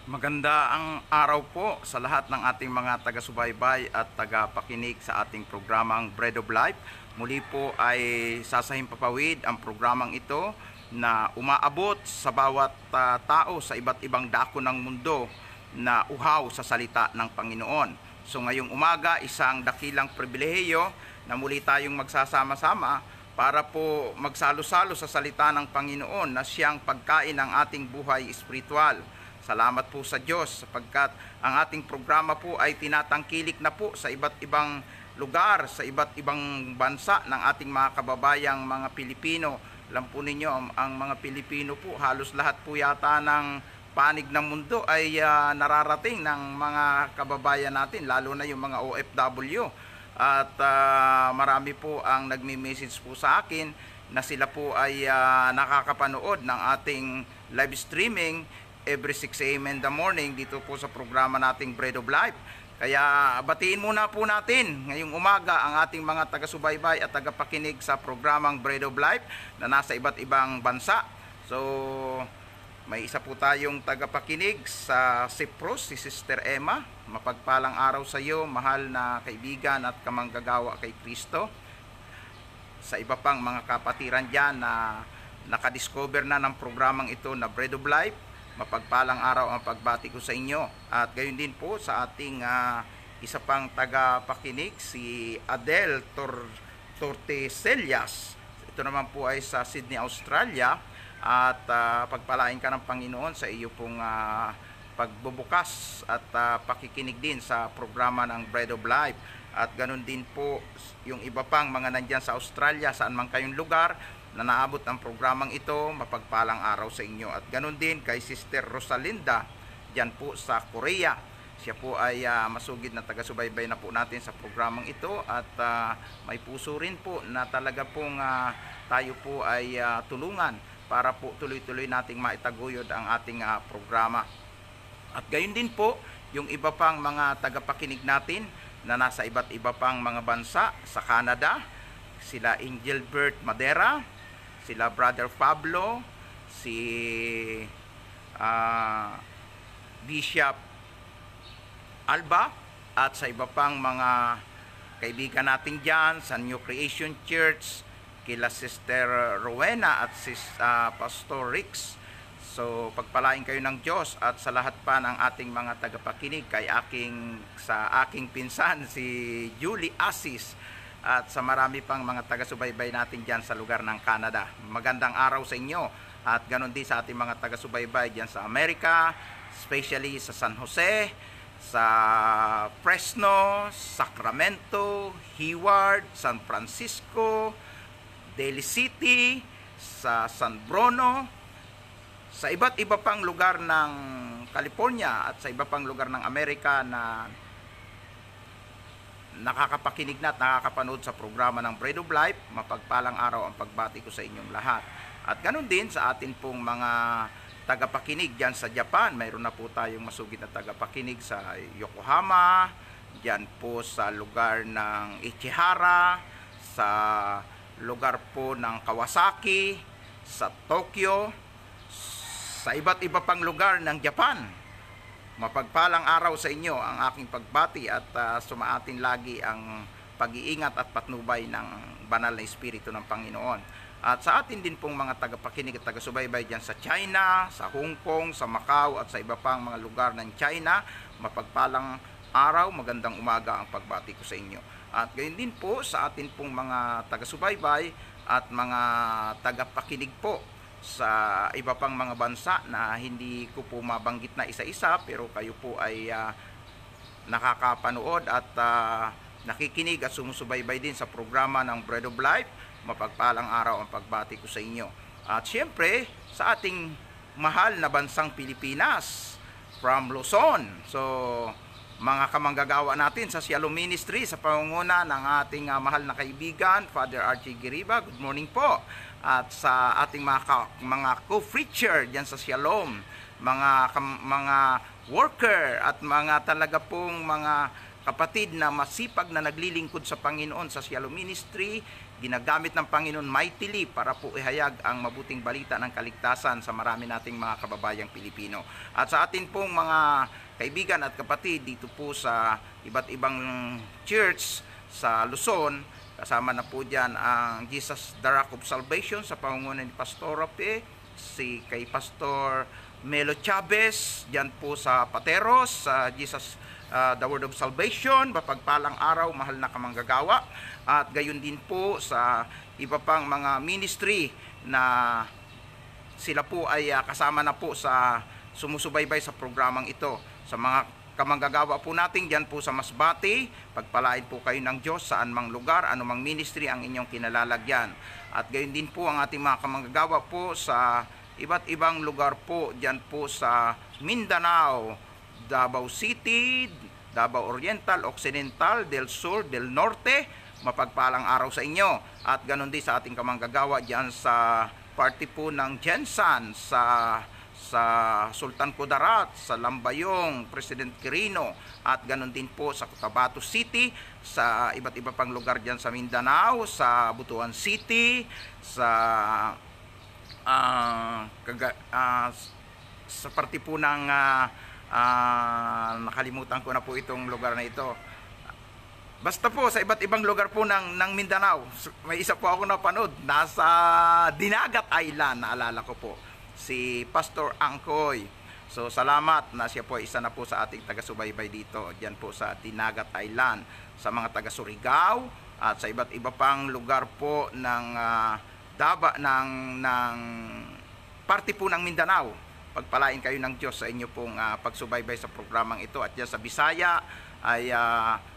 Maganda ang araw po sa lahat ng ating mga taga-subaybay at taga-pakinig sa ating programang Bread of Life. Muli po ay sasahimpapawid ang programang ito na umaabot sa bawat tao sa iba't ibang dako ng mundo na uhaw sa salita ng Panginoon. So ngayong umaga, isang dakilang pribilehiyo na muli tayong magsasama-sama para po magsalo-salo sa salita ng Panginoon na siyang pagkain ng ating buhay espiritual. Salamat po sa Diyos sapagkat ang ating programa po ay tinatangkilik na po sa iba't ibang lugar, sa iba't ibang bansa ng ating mga kababayang mga Pilipino. Alam po ninyo, ang mga Pilipino po, halos lahat po yata ng panig ng mundo ay nararating ng mga kababayan natin, lalo na yung mga OFW. At marami po ang nagme-message po sa akin na sila po ay nakakapanood ng ating live streaming every 6 a.m. in the morning dito po sa programa nating Bread of Life. Kaya batiin muna po natin ngayong umaga ang ating mga taga-subaybay at taga-pakinig sa programang Bread of Life na nasa iba't ibang bansa. So may isa po tayong taga-pakinig sa Cyprus, si Sister Emma. Mapagpalang araw sa iyo, mahal na kaibigan at kamanggagawa kay Kristo. Sa iba pang mga kapatiran dyan na nakadiscover na ng programang ito na Bread of Life, mapagpalang araw ang pagbati ko sa inyo. At gayon din po sa ating isa pang taga-pakinig, si Adele Tortesellas. Ito naman po ay sa Sydney, Australia. At pagpalain ka ng Panginoon sa iyo pong pagbubukas at pakikinig din sa programa ng Bread of Life. At ganun din po yung iba pang mga nandyan sa Australia, saan man kayong lugar na naabot ang programang ito, mapagpalang araw sa inyo. At ganun din kay Sister Rosalinda, dyan po sa Korea. Siya po ay masugid na taga-subaybay na po natin sa programang ito. At may puso rin po na talaga pong tayo po ay tulungan para po tuloy-tuloy nating maitaguyod ang ating programa. At gayon din po yung iba pang mga tagapakinig natin na nasa iba't iba pang mga bansa sa Canada, sila Engelbert Madera, sila Brother Pablo, si Bishop Alba, at sa iba pang mga kaibigan natin dyan sa New Creation Church, kila Sister Rowena at Pastor Rix. So pagpalain kayo ng Diyos, at sa lahat pa ng ating mga tagapakinig, sa aking pinsan si Julie Asis, at sa marami pang mga taga-subaybay natin dyan sa lugar ng Canada. Magandang araw sa inyo. At ganon din sa ating mga taga-subaybay dyan sa Amerika, especially sa San Jose, sa Fresno, Sacramento, Hayward, San Francisco, Daly City, sa San Bruno, sa iba't iba pang lugar ng California at sa iba pang lugar ng Amerika na nakakapakinig na at nakakapanood sa programa ng Bread of Life. Mapagpalang araw ang pagbati ko sa inyong lahat. At ganun din sa atin pong mga tagapakinig dyan sa Japan. Mayroon na po tayong masugid na tagapakinig sa Yokohama, dyan po sa lugar ng Ichihara, sa lugar po ng Kawasaki, sa Tokyo, sa iba't iba pang lugar ng Japan. Mapagpalang araw sa inyo ang aking pagbati, at sumaatin lagi ang pag-iingat at patnubay ng banal na Espiritu ng Panginoon. At sa atin din pong mga tagapakinig at taga-subaybay dyan sa China, sa Hong Kong, sa Macau at sa iba pang mga lugar ng China, mapagpalang araw, magandang umaga ang pagbati ko sa inyo. At gayon din po sa atin pong mga taga-subaybay at mga tagapakinig po sa iba pang mga bansa na hindi ko po mabanggit na isa-isa, pero kayo po ay nakakapanood at nakikinig at sumusubaybay din sa programa ng Bread of Life. Mapagpalang araw ang pagbati ko sa inyo. At syempre sa ating mahal na bansang Pilipinas, from Luzon. So mga kamanggagawa natin sa Shalom Ministry sa pangunguna ng ating mahal na kaibigan Father Archie Giriba, good morning po. At sa ating mga co-preacher diyan sa Shalom, mga worker at mga talaga pong mga kapatid na masipag na naglilingkod sa Panginoon sa Shalom Ministry, ginagamit ng Panginoon mightily para po ihayag ang mabuting balita ng kaligtasan sa marami nating mga kababayang Pilipino. At sa atin pong mga kaibigan at kapatid dito po sa iba't ibang church sa Luzon, kasama na po dyan ang Jesus the Rock of Salvation sa pangunguna ni Pastor Rapi, si kay Pastor Melo Chavez, dyan po sa Pateros, sa Jesus the Word of Salvation, mapagpalang araw, mahal na kamanggagawa. At gayon din po sa iba pang mga ministry na sila po ay kasama na po sa sumusubaybay sa programang ito. Sa mga kamanggagawa po natin dyan po sa Masbate, pagpalain po kayo ng Diyos saan mang lugar, anumang ministry ang inyong kinalalagyan. At gayon din po ang ating mga kamanggagawa po sa iba't ibang lugar po dyan po sa Mindanao, Davao City, Davao Oriental, Occidental, Del Sur, Del Norte. Mapagpalang araw sa inyo. At ganon din sa ating kamanggagawa dyan sa party po ng Jensan, sa Sultan Kudarat, sa Lambayong, President Quirino, at ganon din po sa Cotabato City, sa iba't iba pang lugar dyan sa Mindanao, sa Butuan City, sa party po ng nakalimutan ko na po itong lugar na ito. Basta po sa iba't ibang lugar po ng Mindanao. May isa po ako napanood, nasa Dinagat Island, naalala ko po, si Pastor Angkoy. So salamat na siya po isa na po sa ating taga-subaybay dito, diyan po sa Dinagat Island. Sa mga taga-Surigao at sa iba't iba pang lugar po ng ng party po ng Mindanao. Pagpalain kayo ng Diyos sa inyo pong pagsubaybay sa programang ito. At diyan sa Bisaya ay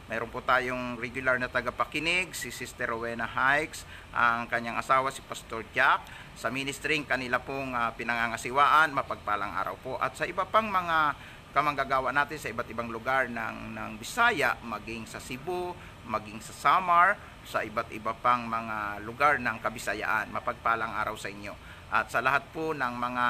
mayroon po tayong regular na tagapakinig, si Sister Rowena Hikes, ang kanyang asawa si Pastor Jack. Sa ministering kanila pong pinangangasiwaan, mapagpalang araw po. At sa iba pang mga kamanggagawa natin sa iba't ibang lugar ng Bisaya, maging sa Cebu, maging sa Samar, sa iba't iba pang mga lugar ng Kabisayaan, mapagpalang araw sa inyo. At sa lahat po ng mga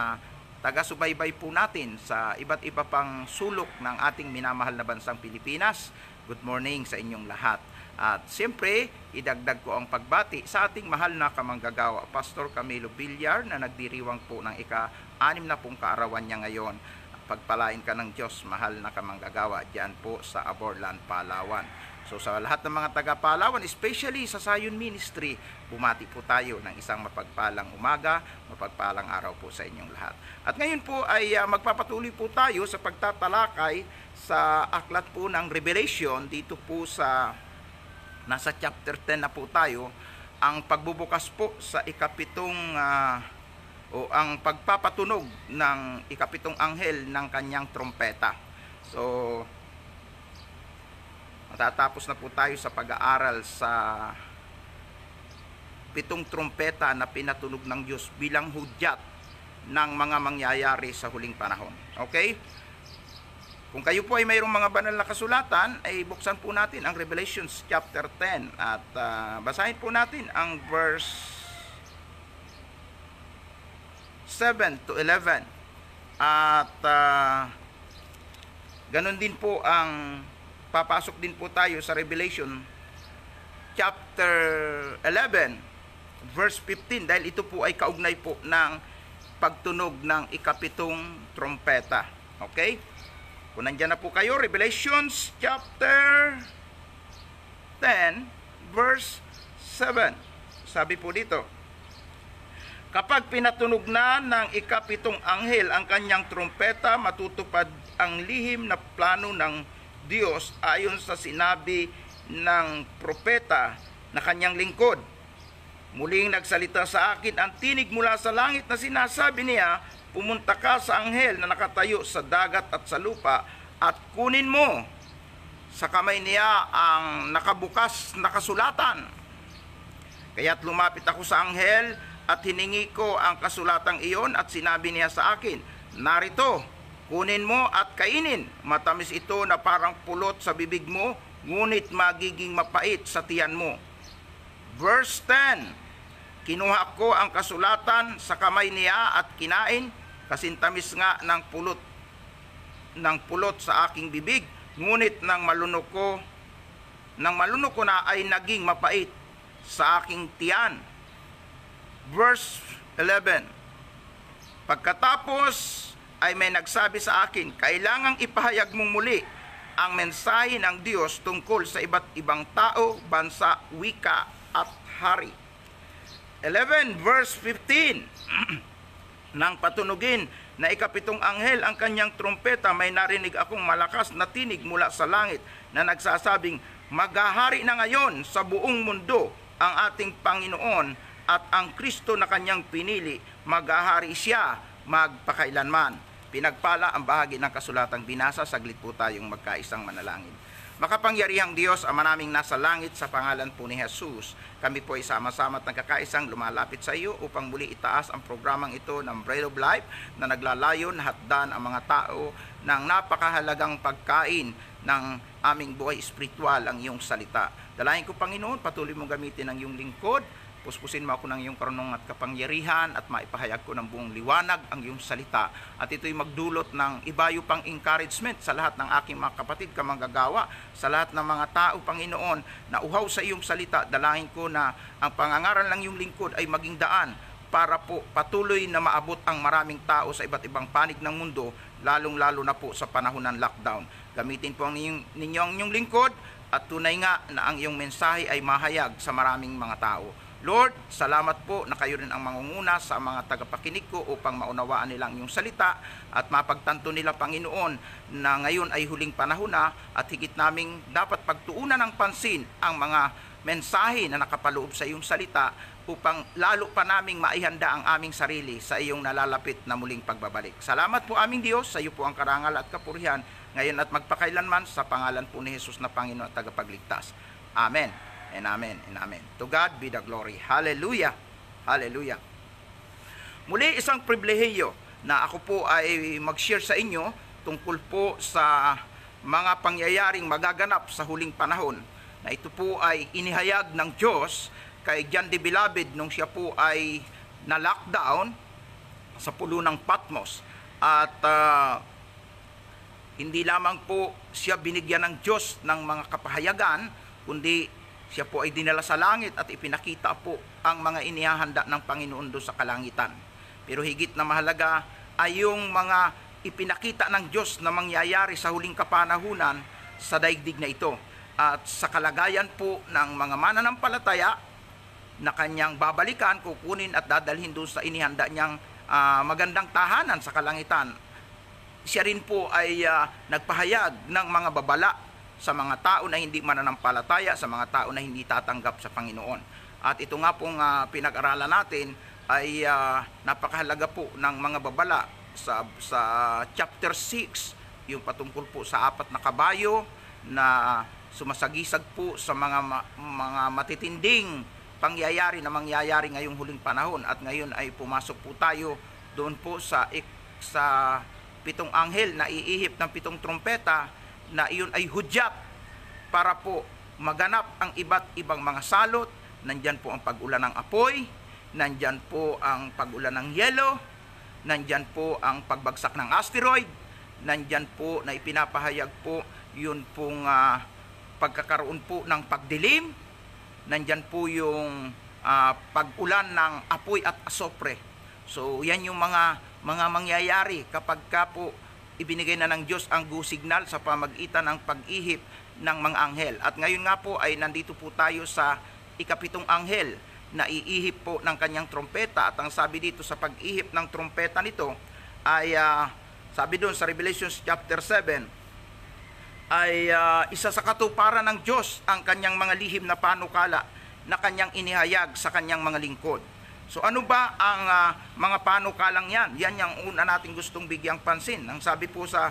taga-subaybay po natin sa iba't iba pang sulok ng ating minamahal na bansang Pilipinas, good morning sa inyong lahat. At siyempre, idagdag ko ang pagbati sa ating mahal na kamanggagawa, Pastor Camilo Villar, na nagdiriwang po ng ika-6 na pong kaarawan niya ngayon. Pagpalain ka ng Diyos, mahal na kamanggagawa, diyan po sa Aborlan, Palawan. So sa lahat ng mga taga-Palawan, especially sa Zion Ministry, bumati po tayo ng isang mapagpalang umaga, mapagpalang araw po sa inyong lahat. At ngayon po ay magpapatuloy po tayo sa pagtatalakay sa aklat po ng Revelation. Dito po sa nasa chapter 10 na po tayo, ang pagbubukas po sa ikapitong o ang pagpapatunog ng ikapitong anghel ng kanyang trompeta. So matatapos na po tayo sa pag-aaral sa 7 trompeta na pinatunog ng Diyos bilang hudyat ng mga mangyayari sa huling panahon. Okay? Kung kayo po ay mayroong mga banal na kasulatan, ay buksan po natin ang Revelations chapter 10 at basahin po natin ang verse 7 to 11. At ganun din po ang papasok din po tayo sa Revelation chapter 11 verse 15, dahil ito po ay kaugnay po ng pagtunog ng ikapitong trompeta. Okay? Kung nandyan na po kayo, Revelations chapter 10 verse 7. Sabi po dito, kapag pinatunog na ng ikapitong anghel ang kanyang trompeta, matutupad ang lihim na plano ng Diyos ayon sa sinabi ng propeta na kanyang lingkod. Muling nagsalita sa akin ang tinig mula sa langit na sinasabi niya, pumunta ka sa anghel na nakatayo sa dagat at sa lupa at kunin mo sa kamay niya ang nakabukas na kasulatan. Kaya't lumapit ako sa anghel at hiningi ko ang kasulatang iyon at sinabi niya sa akin, narito, kunin mo at kainin. Matamis ito na parang pulot sa bibig mo, ngunit magiging mapait sa tiyan mo. Verse 10, kinuha ko ang kasulatan sa kamay niya at kinain, kasintamis nga ng pulot sa aking bibig, ngunit nang malunok ko na ay naging mapait. sa aking tiyan. Verse 11. Pagkatapos ay may nagsabi sa akin, kailangang ipahayag mong muli ang mensahe ng Diyos tungkol sa iba't ibang tao, bansa, wika at hari. 11 verse 15. Nang patunugin na ikapitong anghel ang kanyang trumpeta, may narinig akong malakas na tinig mula sa langit na nagsasabing, maghahari na ngayon sa buong mundo ang ating Panginoon at ang Kristo na kanyang pinili, maghahari siya magpakailanman. Pinagpala ang bahagi ng kasulatang binasa. Saglit po tayong magkaisang manalangin. Makapangyarihang Diyos, Ama naming nasa langit, sa pangalan po ni Jesus, kami po ay sama-sama at nagkakaisang lumalapit sa iyo upang muli itaas ang programang ito ng Bread of Life na naglalayon na hatdan ang mga tao ng napakahalagang pagkain ng aming buhay espiritual, ang iyong salita. Dalahin ko, Panginoon, patuloy mong gamitin ang iyong lingkod. Puspusin mo ako ng iyong karunong at kapangyarihan at maipahayag ko ng buong liwanag ang iyong salita. At ito'y magdulot ng ibayo pang encouragement sa lahat ng aking mga kapatid kamanggagawa, sa lahat ng mga tao, Panginoon, na uhaw sa iyong salita. Dalangin ko na ang pangangaral ng iyong lingkod ay maging daan para po patuloy na maabot ang maraming tao sa iba't ibang panig ng mundo, lalong-lalo na po sa panahon ng lockdown. Gamitin po ang ninyo ang inyong lingkod at tunay nga na ang iyong mensahe ay mahayag sa maraming mga tao. Lord, salamat po na kayo rin ang mangunguna sa mga tagapakinig ko upang maunawaan nila ang iyong salita at mapagtanto nila, Panginoon, na ngayon ay huling panahon na at higit naming dapat pagtuunan ng pansin ang mga mensahe na nakapaloob sa iyong salita upang lalo pa naming maihanda ang aming sarili sa iyong nalalapit na muling pagbabalik. Salamat po aming Diyos, sa iyo po ang karangal at kapurihan ngayon at magpakailanman, sa pangalan po ni Jesus na Panginoon at tagapagligtas. Amen. And amen, and amen. To God be the glory. Hallelujah. Hallelujah. Muli, isang pribilehiyo na ako po ay mag-share sa inyo tungkol po sa mga pangyayaring magaganap sa huling panahon, na ito po ay inihayag ng Diyos kay John the Beloved nung siya po ay na-lockdown sa pulo ng Patmos. At hindi lamang po siya binigyan ng Diyos ng mga kapahayagan, kundi siya po ay dinala sa langit at ipinakita po ang mga inihahanda ng Panginoon doon sa kalangitan. Pero higit na mahalaga ay yung mga ipinakita ng Diyos na mangyayari sa huling kapanahunan sa daigdig na ito. At sa kalagayan po ng mga mananampalataya na kanyang babalikan, kukunin at dadalhin doon sa inihanda niyang magandang tahanan sa kalangitan. Siya rin po ay nagpahayag ng mga babala sa mga tao na hindi mananampalataya, sa mga tao na hindi tatanggap sa Panginoon. At ito nga pong pinag-aralan natin ay napakahalaga po ng mga babala sa chapter 6, yung patungkol po sa 4 na kabayo na sumasagisag po sa mga matitinding pangyayari na mangyayari ngayong huling panahon. At ngayon ay pumasok po tayo doon po sa 7 anghel na iihip ng 7 trompeta, na iyon ay hudyat para po maganap ang iba't ibang mga salot. Nandyan po ang pag-ulan ng apoy, nandyan po ang pag-ulan ng yelo, nandyan po ang pagbagsak ng asteroid, nandyan po na ipinapahayag po yun pong pagkakaroon po ng pagdilim, nandyan po yung pag-ulan ng apoy at asopre. So yan yung mga mangyayari kapag ka po ibinigay na ng Diyos ang go signal sa pamagitan ng pag-ihip ng mga anghel. At ngayon nga po ay nandito po tayo sa 7 anghel na iihip po ng kanyang trompeta. At ang sabi dito sa pag-ihip ng trompeta nito ay sabi doon sa Revelation chapter 7 ay isa sa katuparan ng Diyos ang kanyang mga lihim na panukala na kanyang inihayag sa kanyang mga lingkod. So ano ba ang mga panukalang yan? Yan yung una natin gustong bigyang pansin. Ang sabi po sa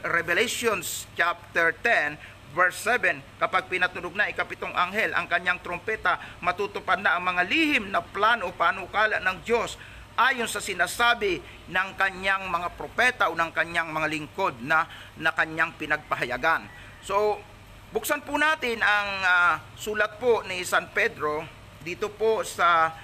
Revelations chapter 10 verse 7, kapag pinatunog na 7 anghel ang kanyang trompeta, matutupad na ang mga lihim na plano o panukala ng Diyos ayon sa sinasabi ng kanyang mga propeta o ng kanyang mga lingkod na kanyang pinagpahayagan. So buksan po natin ang sulat po ni San Pedro dito po sa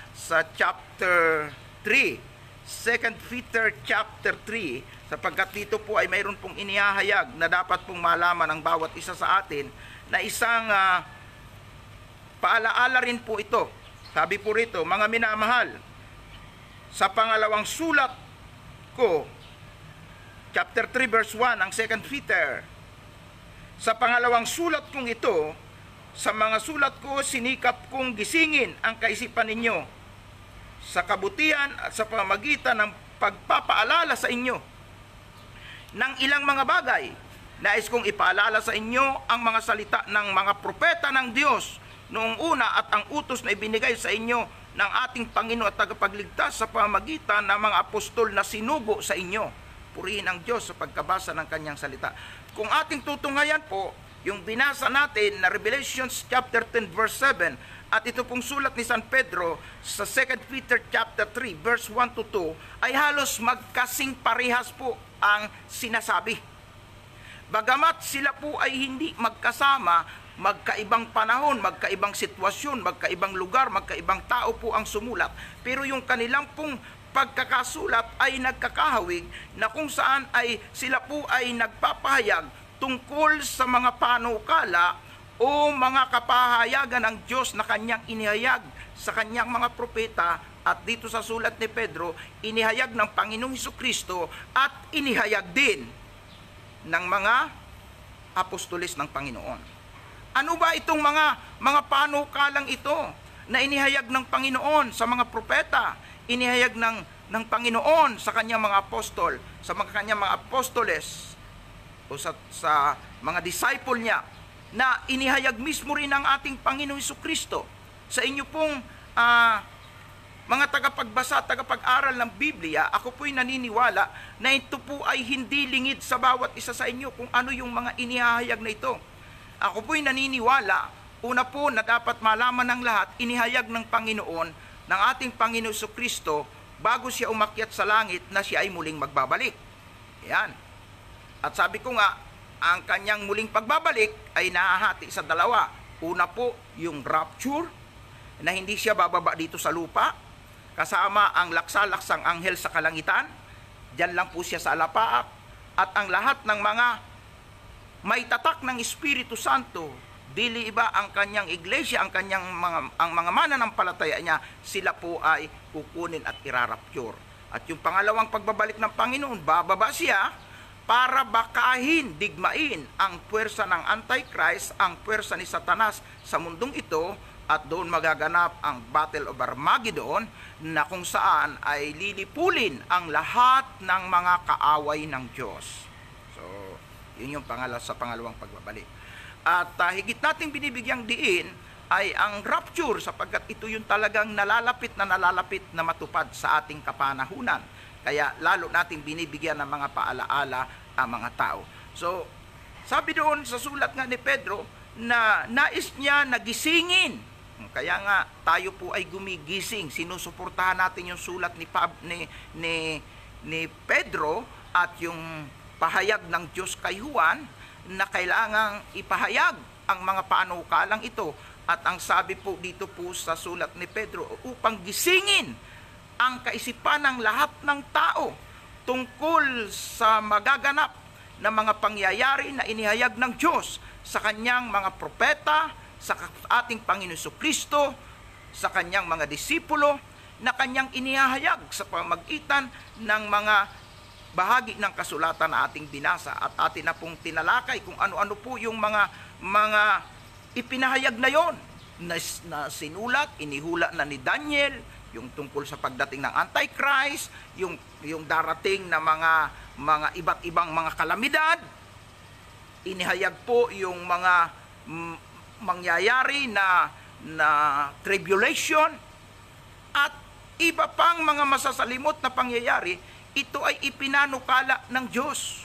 chapter 3, 2 Peter chapter 3, sapagkat dito po ay mayroon pong inihahayag na dapat pong malaman ng bawat isa sa atin, na isang paalaala rin po ito. Sabi po rito, mga minamahal, sa pangalawang sulat ko, chapter 3 verse 1, ang 2 Peter, sa pangalawang sulat kong ito, sa mga sulat ko, sinikap kong gisingin ang kaisipan ninyo sa kabutihan at sa pamamagitan ng pagpapaalala sa inyo ng ilang mga bagay. Nais kong ipaalala sa inyo ang mga salita ng mga propeta ng Diyos noong una at ang utos na ibinigay sa inyo ng ating Panginoon at tagapagligtas sa pamamagitan ng mga apostol na sinugo sa inyo. Purihin ang Diyos sa pagkabasa ng kanyang salita. Kung ating tutunghayan po, yung binasa natin na Revelation chapter 10 verse 7 at ito pong sulat ni San Pedro sa 2 Peter chapter 3 verse 1 to 2 ay halos magkasing parehas po ang sinasabi. Bagamat sila po ay hindi magkasama, magkaibang panahon, magkaibang sitwasyon, magkaibang lugar, magkaibang tao po ang sumulat, pero yung kanilang pong pagkakasulat ay nagkakahawig na kung saan ay sila po ay nagpapahayag tungkol sa mga panukala o mga kapahayagan ng Diyos na kanyang inihayag sa kanyang mga propeta, at dito sa sulat ni Pedro, inihayag ng Panginoong Hesukristo at inihayag din ng mga apostoles ng Panginoon. Ano ba itong mga panukalang ito na inihayag ng Panginoon sa mga propeta, inihayag ng Panginoon sa kanyang mga apostol, sa kanyang mga apostoles o sa mga disciple niya, na inihayag mismo rin ng ating Panginoong Hesukristo sa inyo pong mga tagapagbasa, tagapag-aral ng Biblia. Ako po'y naniniwala na ito po ay hindi lingid sa bawat isa sa inyo kung ano yung mga inihahayag na ito. Ako po'y naniniwala, una po na dapat malaman ng lahat, inihayag ng Panginoon, ng ating Panginoon Hesukristo, bago siya umakyat sa langit na siya ay muling magbabalik. Yan. At sabi ko nga, ang kanyang muling pagbabalik ay nahahati sa dalawa. Una po, yung rapture, na hindi siya bababa dito sa lupa, kasama ang laksa-laksang anghel sa kalangitan. Diyan lang po siya sa alapaap. At ang lahat ng mga may tatak ng Espiritu Santo, dili iba ang kanyang iglesia, ang mga mananampalataya niya, sila po ay kukunin at irarapture. At yung pangalawang pagbabalik ng Panginoon, bababa siya para bakahin, digmain ang puwersa ng Antichrist, ang puwersa ni Satanas sa mundong ito, at doon magaganap ang Battle of Armageddon, na kung saan ay lilipulin ang lahat ng mga kaaway ng Diyos. So, yun yung sa pangalawang pagbabalik. At higit nating binibigyang diin ay ang rapture, sapagkat ito yung talagang nalalapit na matupad sa ating kapanahunan. Kaya lalo nating binibigyan ng mga paalaala ang mga tao. So, sabi doon sa sulat nga ni Pedro na nais niya nagisingin. Kaya nga tayo po ay gumigising. Sinusuportahan natin yung sulat ni Pedro at yung pahayag ng Diyos kay Juan na kailangang ipahayag ang mga panukalang ito. At ang sabi po dito po sa sulat ni Pedro, upang gisingin ang kaisipan ng lahat ng tao tungkol sa magaganap na mga pangyayari na inihayag ng Diyos sa kanyang mga propeta, sa ating Panginoon Hesukristo, sa kanyang mga disipulo, na kanyang inihahayag sa pamagitan ng mga bahagi ng kasulatan na ating binasa, at atin na pong tinalakay kung ano-ano po yung mga ipinahayag na yon na sinulat, inihula na ni Daniel, yung tungkol sa pagdating ng Antichrist, yung darating na mga iba't ibang mga kalamidad. Inihayag po yung mga mangyayari na tribulation at iba pang mga masasalimot na pangyayari. Ito ay ipinanukala ng Diyos.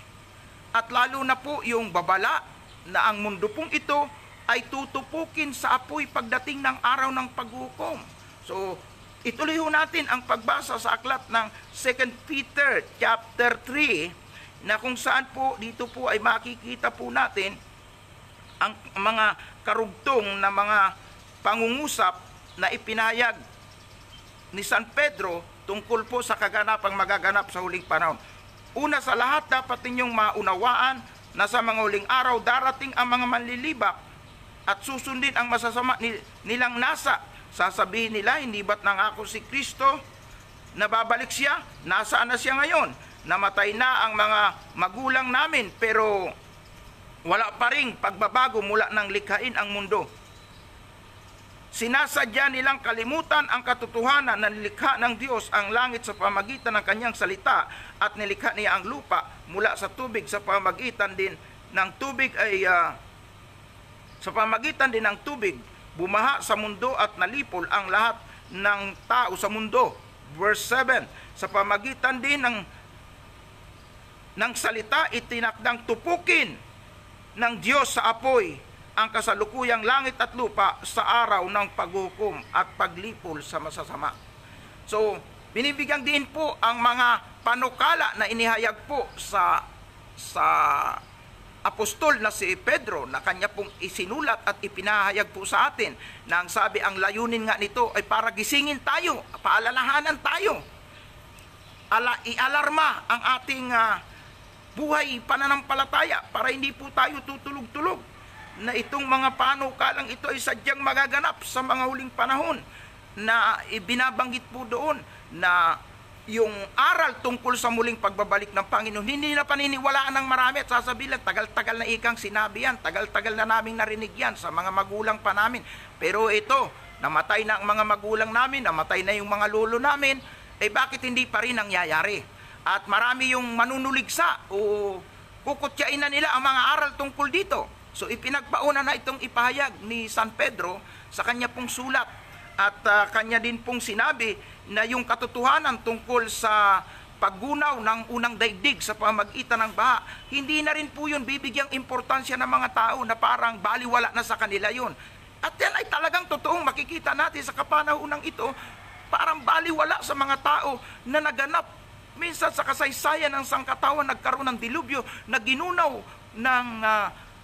At lalo na po yung babala na ang mundo pong ito ay tutupukin sa apoy pagdating ng araw ng paghukom. So, ituloy ho natin ang pagbasa sa aklat ng 2 Peter chapter 3, na kung saan po dito po ay makikita po natin ang mga karugtong na mga pangungusap na ipinahayag ni San Pedro tungkol po sa kaganapang magaganap sa huling panahon. Una sa lahat, dapat ninyong maunawaan na sa mga huling araw darating ang mga manlilibak at susundin ang masasama nilang nasa. Sasabihin nila, hindi ba't nangako si Kristo na babalik siya? Nasaan na siya ngayon? Namatay na ang mga magulang namin, pero wala pa ring pagbabago mula nang likhain ang mundo. Sinasadya nilang kalimutan ang katotohanan na nilikha ng Diyos ang langit sa pamagitan ng kanyang salita at nilikha niya ang lupa mula sa tubig sa pamagitan din ng tubig bumaha sa mundo at nalipol ang lahat ng tao sa mundo. Verse 7, sa pamagitan din ng salita itinakdang tupukin ng Diyos sa apoy ang kasalukuyang langit at lupa sa araw ng paghukom at paglipol sa masasama. So, binibigyan din po ang mga panukala na inihayag po sa apostol na si Pedro na kanya pong isinulat at ipinahayag po sa atin na ang sabi, ang layunin nga nito ay para gisingin tayo, paalalahanan tayo, ialarma ang ating buhay pananampalataya para hindi po tayo tutulog-tulog, na itong mga panukalang ito ay sadyang magaganap sa mga huling panahon, na ibinabanggit po doon na yung aral tungkol sa muling pagbabalik ng Panginoon, hindi na paniniwalaan ng marami at sasabihin, tagal-tagal na ikang sinabi yan, tagal-tagal na naming narinig yan sa mga magulang pa namin. Pero ito, namatay na ang mga magulang namin, namatay na yung mga lolo namin, bakit hindi pa rin nangyayari? At marami yung manunuligsa o kukutyain na nila ang mga aral tungkol dito. So ipinagpauna na itong ipahayag ni San Pedro sa kanya pong sulat. At kanya din pong sinabi na yung katotohanan tungkol sa paggunaw ng unang daigdig sa pamagitan ng baha, hindi na rin po yun bibigyang importansya ng mga tao na parang baliwala na sa kanila yun. At yan ay talagang totoong makikita natin sa kapanahunan ito, parang baliwala sa mga tao na naganap. Minsan sa kasaysayan ng sangkatawan nagkaroon ng dilubyo na ginunaw ng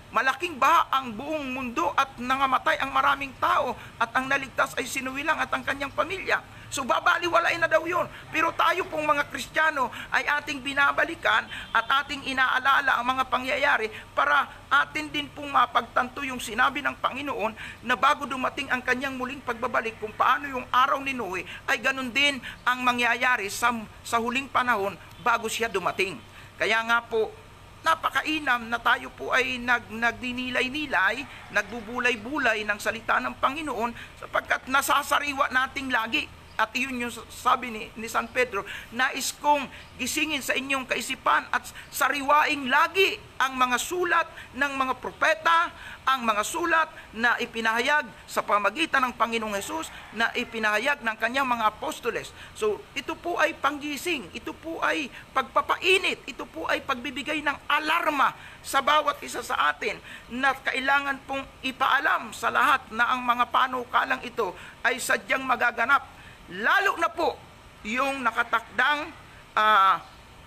malaking baha ang buong mundo at nangamatay ang maraming tao at ang naligtas ay sinuwilang at ang kanyang pamilya. So babaliwalain na daw yun. Pero tayo pong mga Kristiyano ay ating binabalikan at ating inaalala ang mga pangyayari para atin din pong mapagtanto yung sinabi ng Panginoon na bago dumating ang kanyang muling pagbabalik, kung paano yung araw ni Noe ay ganun din ang mangyayari sa huling panahon bago siya dumating. Kaya nga po, napakainam na tayo po ay nagdinilay-nilay, nagbubulay-bulay ng salita ng Panginoon sapagkat nasasariwa nating lagi. At iyon yung sabi ni San Pedro, nais kong gisingin sa inyong kaisipan at sariwaing lagi ang mga sulat ng mga propeta, ang mga sulat na ipinahayag sa pamagitan ng Panginoong Hesus, na ipinahayag ng kanyang mga apostoles. So ito po ay panggising, ito po ay pagpapainit, ito po ay pagbibigay ng alarma sa bawat isa sa atin na kailangan pong ipaalam sa lahat na ang mga panukalang ito ay sadyang magaganap. Lalo na po yung nakatakdang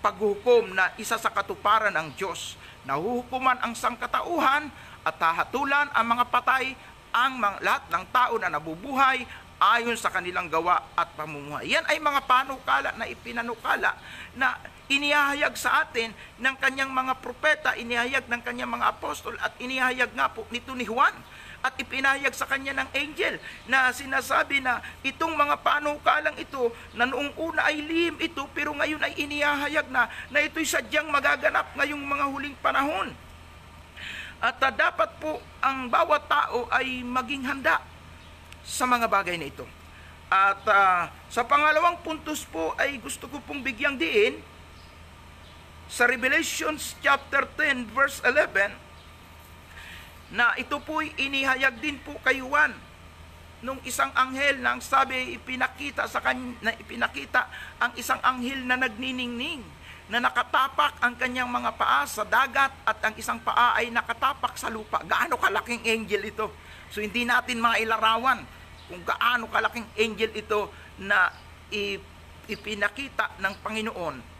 paghukom na isa sa katuparan ng Diyos. Nahuhukuman ang sangkatauhan at hahatulan ang mga patay, lahat ng tao na nabubuhay ayon sa kanilang gawa at pamumuhay. Yan ay mga panukala na ipinanukala na inihayag sa atin ng kanyang mga propeta, inihayag ng kanyang mga apostol at inihayag nga po nito ni Juan. At ipinahayag sa kanya ng angel na sinasabi na itong mga panukalang ito na noong una ay lihim ito pero ngayon ay inihahayag na ito'y sadyang magaganap ngayong mga huling panahon. At dapat po ang bawat tao ay maging handa sa mga bagay na ito. At sa pangalawang puntos po ay gusto ko pong bigyang diin sa Revelations chapter 10 verse 11 na ito po'y inihayag din po kay Juan nung isang anghel na ang sabi ipinakita ang isang anghel na nagniningning na nakatapak ang kanyang mga paa sa dagat at ang isang paa ay nakatapak sa lupa. Gaano kalaking angel ito? So hindi natin mailarawan kung gaano kalaking angel ito na ipinakita ng Panginoon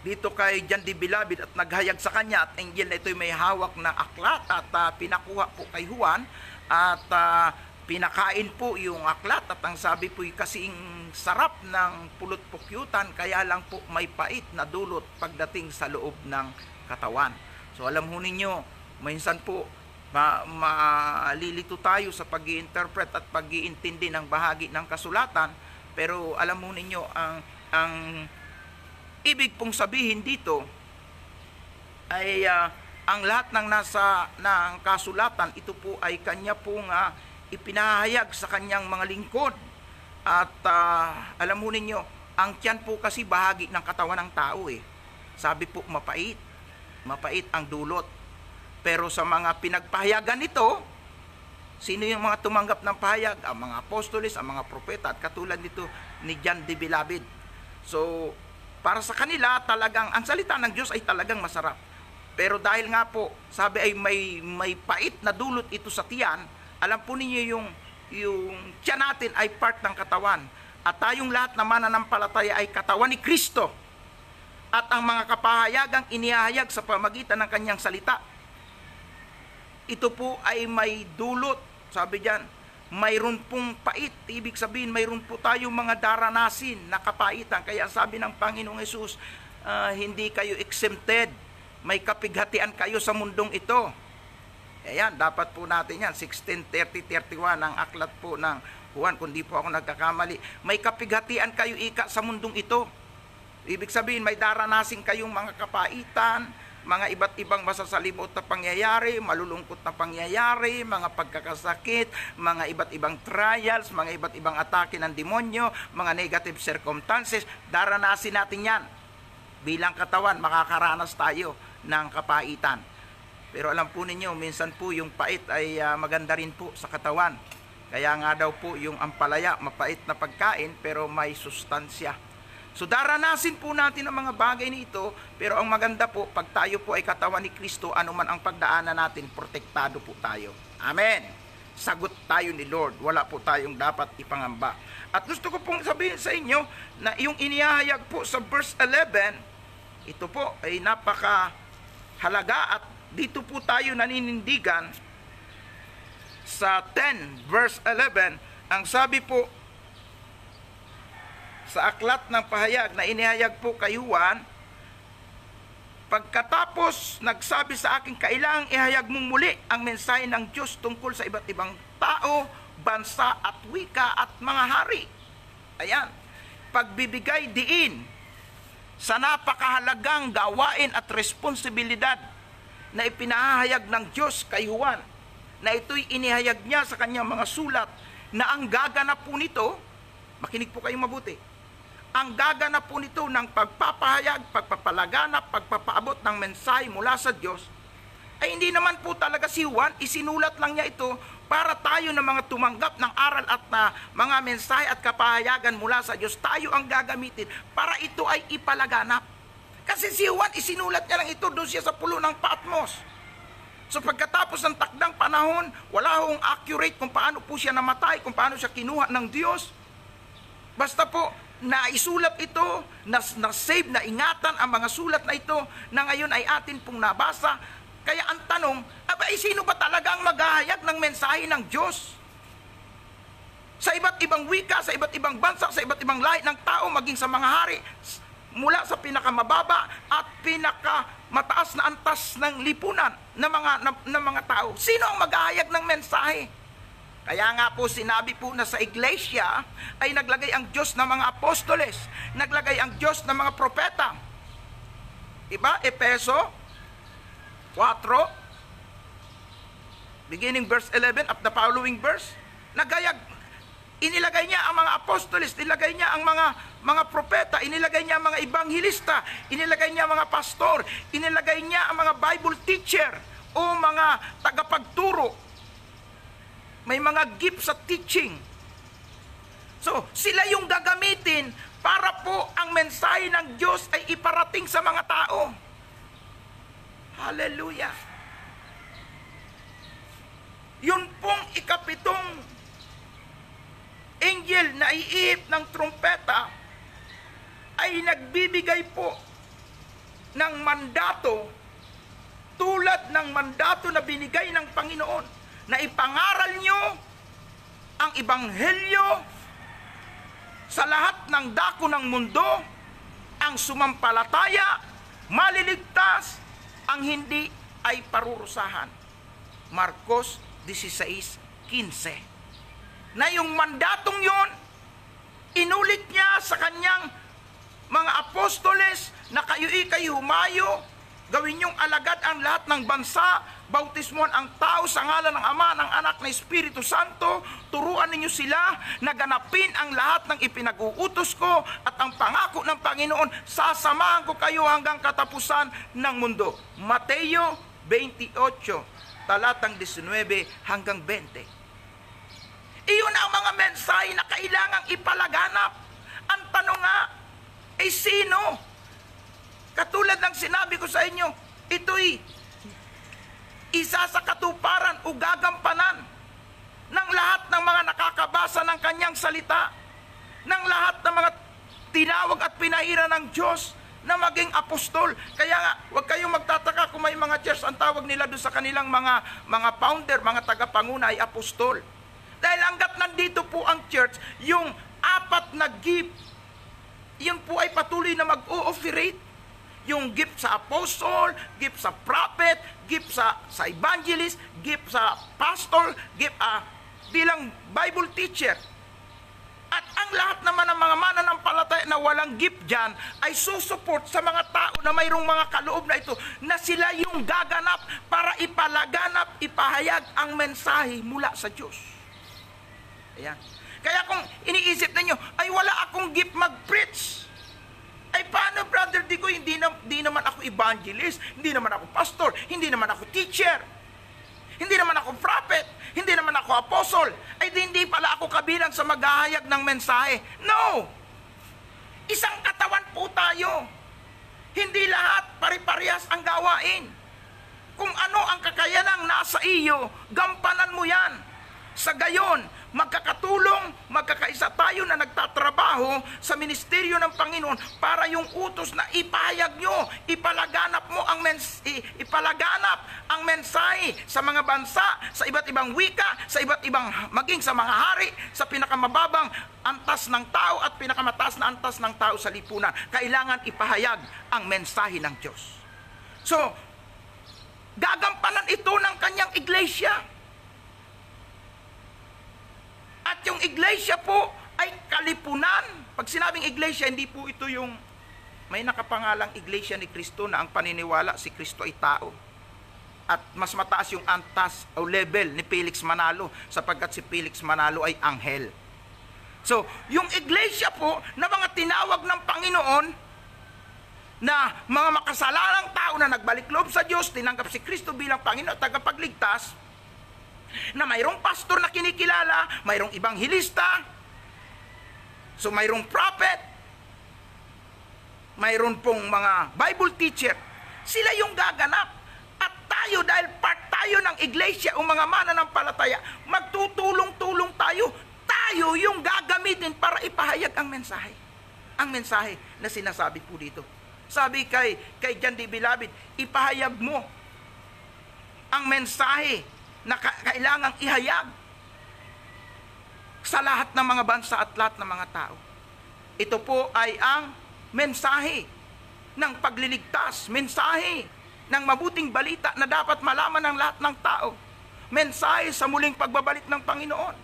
dito kay John the Beloved at naghayag sa kanya at angel na ito'y may hawak na aklat at pinakuha po kay Juan at pinakain po yung aklat at ang sabi po'y kasing sarap ng pulot pukyutan kaya lang po may pait na dulot pagdating sa loob ng katawan. So alam ho ninyo, minsan po malilito tayo sa pag-i-interpret at pag-iintindi ng bahagi ng kasulatan, pero alam mo ninyo, ang ibig pong sabihin dito ay ang lahat ng ng kasulatan, ito po ay kanya pong ipinahayag sa kanyang mga lingkod. At alam mo ninyo, ang tiyan po kasi bahagi ng katawan ng tao eh. Sabi po, mapait ang dulot. Pero sa mga pinagpahayagan nito, sino yung mga tumanggap ng pahayag? Ang mga apostoles, ang mga propeta, at katulad nito ni John the Beloved. So, para sa kanila, talagang, ang salita ng Diyos ay talagang masarap. Pero dahil nga po, sabi ay may pait na dulot ito sa tiyan, alam po ninyo yung tiyan natin ay part ng katawan. At tayong lahat na mananampalataya ay katawan ni Kristo. At ang mga kapahayagang inihahayag sa pamagitan ng kanyang salita, ito po ay may dulot. Sabi diyan, mayroon pong pait. Ibig sabihin, mayroon po tayong mga daranasin na kapaitan. Kaya sabi ng Panginoong Hesus, hindi kayo exempted. May kapighatian kayo sa mundong ito. Ayan, dapat po natin yan. 16:30-31 ang aklat po ng Juan, kung di po ako nagkakamali. May kapighatian kayo ika sa mundong ito. Ibig sabihin, may daranasin kayong mga kapaitan, mga iba't ibang masasalimot na pangyayari, malulungkot na pangyayari, mga pagkakasakit, mga iba't ibang trials, mga iba't ibang atake ng demonyo, mga negative circumstances. Daranasin natin yan. Bilang katawan, makakaranas tayo ng kapaitan. Pero alam po ninyo, minsan po yung pait ay maganda rin po sa katawan. Kaya nga daw po yung ampalaya, mapait na pagkain pero may sustansya. So daranasin po natin ang mga bagay nito, pero ang maganda po, pag tayo po ay katawan ni Kristo, anuman ang pagdaanan natin, protektado po tayo. Amen. Sagot tayo ni Lord. Wala po tayong dapat ipangamba. At gusto ko pong sabihin sa inyo na yung inihahayag po sa verse 11, ito po ay napakahalaga at dito po tayo naninindigan sa 10 verse 11. Ang sabi po sa aklat ng pahayag na inihayag po kay Juan, pagkatapos nagsabi sa akin, kailangang ihayag mong muli ang mensahe ng Diyos tungkol sa iba't ibang tao, bansa at wika at mga hari. Ayan, pagbibigay diin sa napakahalagang gawain at responsibilidad na ipinahayag ng Diyos kay Juan, na ito'y inihayag niya sa kanyang mga sulat, na ang gaganap po nito, makinig po kayong mabuti, ang gaganap po nito ng pagpapahayag, pagpapalaganap, pagpapaabot ng mensahe mula sa Diyos, ay hindi naman po talaga si Juan, isinulat lang niya ito para tayo na mga tumanggap ng aral at na mga mensahe at kapahayagan mula sa Diyos, tayo ang gagamitin para ito ay ipalaganap. Kasi si Juan, isinulat niya lang ito doon siya sa pulo ng Patmos. So pagkatapos ng takdang panahon, wala hong accurate kung paano po siya namatay, kung paano siya kinuha ng Diyos. Basta po, naisulat ito, na-save, na ingatan ang mga sulat na ito, na ngayon ay atin pong nabasa. Kaya ang tanong, sino ba talaga ang maghahayag ng mensahe ng Diyos? Sa iba't ibang wika, sa iba't ibang bansa, sa iba't ibang lahi ng tao, maging sa mga hari, mula sa pinakamababa at pinakamataas na antas ng lipunan ng mga tao. Sino ang maghahayag ng mensahe? Kaya nga po sinabi po na sa iglesia ay naglagay ang Diyos ng mga apostoles, naglagay ang Diyos ng mga propeta. Diba? Efeso 4, beginning verse 11 up the following verse, inilagay niya ang mga apostoles, inilagay niya ang mga propeta, inilagay niya ang mga ebanghilista, inilagay niya ang mga pastor, inilagay niya ang mga Bible teacher o mga tagapagturo. May mga gifts sa teaching. So, sila yung gagamitin para po ang mensahe ng Diyos ay iparating sa mga tao. Hallelujah. Yun pong ikapitong angel na iihip ng trumpeta ay nagbibigay po ng mandato tulad ng mandato na binigay ng Panginoon na ipangaral nyo ang ebanghelyo sa lahat ng dako ng mundo, ang sumampalataya, maliligtas, ang hindi ay parurusahan. Marcos 16:15. Na yung mandatong yun, inulit niya sa kanyang mga apostoles na kayo'y humayo, gawin niyong alagad ang lahat ng bansa, bautismuhan ang tao sa ngalan ng Ama, ng Anak, ng Espiritu Santo, turuan ninyo sila na ganapin ang lahat ng ipinag-uutos ko at ang pangako ng Panginoon, sasamahan ko kayo hanggang katapusan ng mundo. Mateo 28, talatang 19 hanggang 20. Iyon ang mga mensahe na kailangang ipalaganap. Ang tanong nga, ay sino? Katulad ng sinabi ko sa inyo, ito'y isa sa katuparan o gagampanan ng lahat ng mga nakakabasa ng kanyang salita, ng lahat ng mga tinawag at pinahira ng Diyos na maging apostol. Kaya nga, huwag kayong magtataka kung may mga church, ang tawag nila doon sa kanilang mga founder, mga tagapanguna ay apostol. Dahil hanggat nandito po ang church, yung apat na gift, yun po ay patuloy na mag-ooperate. Yung gift sa apostle, gift sa prophet, gift sa evangelist, gift sa pastor, gift bilang Bible teacher. At ang lahat naman ng mga mananampalataya na walang gift dyan ay susuport sa mga tao na mayroong mga kaloob na ito, na sila yung gaganap para ipalaganap, ipahayag ang mensahe mula sa Diyos. Ayan. Kaya kung iniisip ninyo, ay wala akong gift mag-preach. Ay paano, Brother Digo, hindi naman ako evangelist, hindi naman ako pastor, hindi naman ako teacher, hindi naman ako prophet, hindi naman ako apostle, ay hindi pala ako kabilang sa maghahayag ng mensahe. No! Isang katawan po tayo. Hindi lahat pare-parehas ang gawain. Kung ano ang kakayanang nasa iyo, gampanan mo yan. Sa gayon, magkakatulong, magkakaisa tayo na nagtatrabaho sa ministeryo ng Panginoon para yung utos na ipahayag nyo, ipalaganap ang mensahe sa mga bansa, sa iba't ibang wika, sa iba't ibang, maging sa mga hari, sa pinakamababang antas ng tao at pinakamataas na antas ng tao sa lipunan. Kailangan ipahayag ang mensahe ng Diyos. So, gagampanan ito ng kanyang iglesia. At yung iglesia po ay kalipunan. Pag sinabing iglesia, hindi po ito yung may nakapangalang iglesia ni Kristo na ang paniniwala si Kristo ay tao. At mas mataas yung antas o level ni Felix Manalo sapagkat si Felix Manalo ay anghel. So, yung iglesia po na mga tinawag ng Panginoon na mga makasalanang tao na nagbalik loob sa Diyos, tinanggap si Kristo bilang Panginoon at tagapagligtas, na mayroong pastor na kinikilala, mayroong ibanghilista, so mayroong prophet, mayroon pong mga Bible teacher, sila yung gaganap. At tayo, dahil part tayo ng iglesia o mga mananampalataya, magtutulong-tulong tayo, tayo yung gagamitin para ipahayag ang mensahe. Ang mensahe na sinasabi po dito. Sabi kay John D. Bilabid, ipahayag mo ang mensahe na kailangang ihayag sa lahat ng mga bansa at lahat ng mga tao. Ito po ay ang mensahe ng pagliligtas, mensahe ng mabuting balita na dapat malaman ng lahat ng tao, mensahe sa muling pagbabalik ng Panginoon,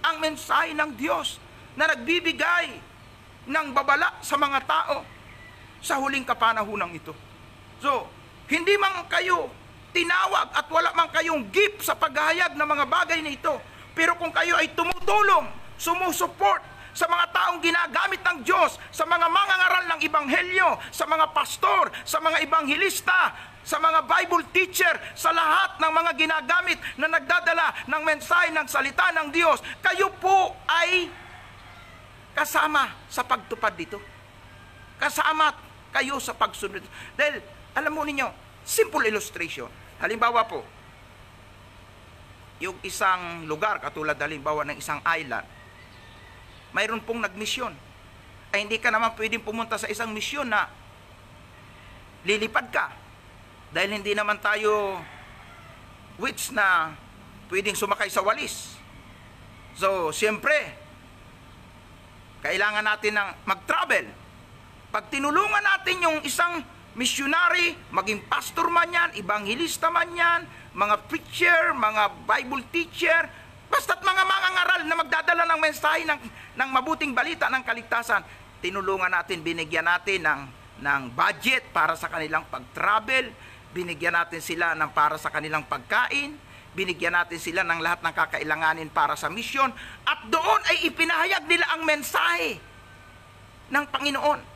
ang mensahe ng Diyos na nagbibigay ng babala sa mga tao sa huling kapanahunang ito. So, hindi man kayo tinawag at wala man kayong gift sa paghahayag ng mga bagay na ito, pero kung kayo ay tumutulong, sumusuport sa mga taong ginagamit ng Diyos, sa mga mangangaral ng Ebanghelyo, sa mga pastor, sa mga ebanghilista, sa mga Bible teacher, sa lahat ng mga ginagamit na nagdadala ng mensahe ng salita ng Diyos, kayo po ay kasama sa pagtupad dito. Kasama kayo sa pagsunod. Dahil, alam mo ninyo, simple illustration. Halimbawa po, yung isang lugar, katulad halimbawa ng isang island, mayroon pong nagmisyon. Ay hindi ka naman pwedeng pumunta sa isang misyon na lilipad ka. Dahil hindi naman tayo witch na pwedeng sumakay sa walis. So, siyempre, kailangan natin ng mag-travel. Pag tinulungan natin yung isang missionary, maging pastor man yan, evangelista man yan, mga preacher, mga Bible teacher, basta't mga mangangaral na magdadala ng mensahe ng mabuting balita ng kaligtasan, tinulungan natin, binigyan natin ng budget para sa kanilang pag-travel, binigyan natin sila ng para sa kanilang pagkain, binigyan natin sila ng lahat ng kakailanganin para sa misyon, at doon ay ipinahayag nila ang mensahe ng Panginoon.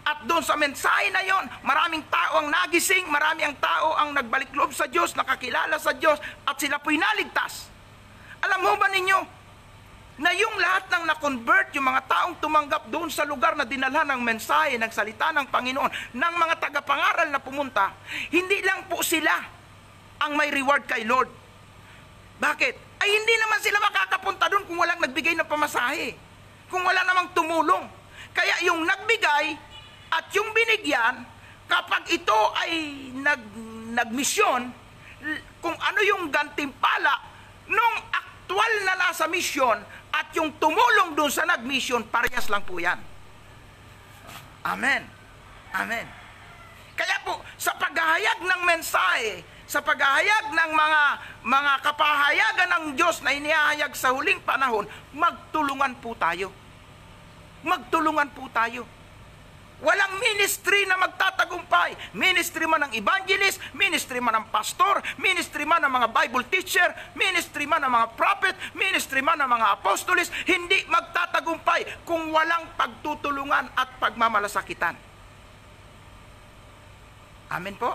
At doon sa mensahe na yon, maraming tao ang nagising, marami ang tao ang nagbalik loob sa Diyos, nakakilala sa Diyos, at sila po'y naligtas. Alam mo ba ninyo, na yung lahat ng na-convert, yung mga taong tumanggap doon sa lugar na dinala ng mensahe, ng salita ng Panginoon, ng mga tagapangaral na pumunta, hindi lang po sila ang may reward kay Lord. Bakit? Ay hindi naman sila makakapunta doon kung walang nagbigay ng pamasahe, kung wala namang tumulong. Kaya yung nagbigay at yung binigyan, kapag ito ay nagmisyon, kung ano yung gantimpala nung aktual na nasa misyon at yung tumulong doon sa nagmisyon, parehas lang po yan. Amen. Amen. Kaya po, sa paghahayag ng mensahe, sa paghahayag ng mga kapahayagan ng Diyos na inihahayag sa huling panahon, magtulungan po tayo. Magtulungan po tayo. Walang ministry na magtatagumpay. Ministry man ng evangelist, ministry man ng pastor, ministry man ng mga Bible teacher, ministry man ng mga prophet, ministry man ng mga apostolis, hindi magtatagumpay kung walang pagtutulungan at pagmamalasakitan. Amen po?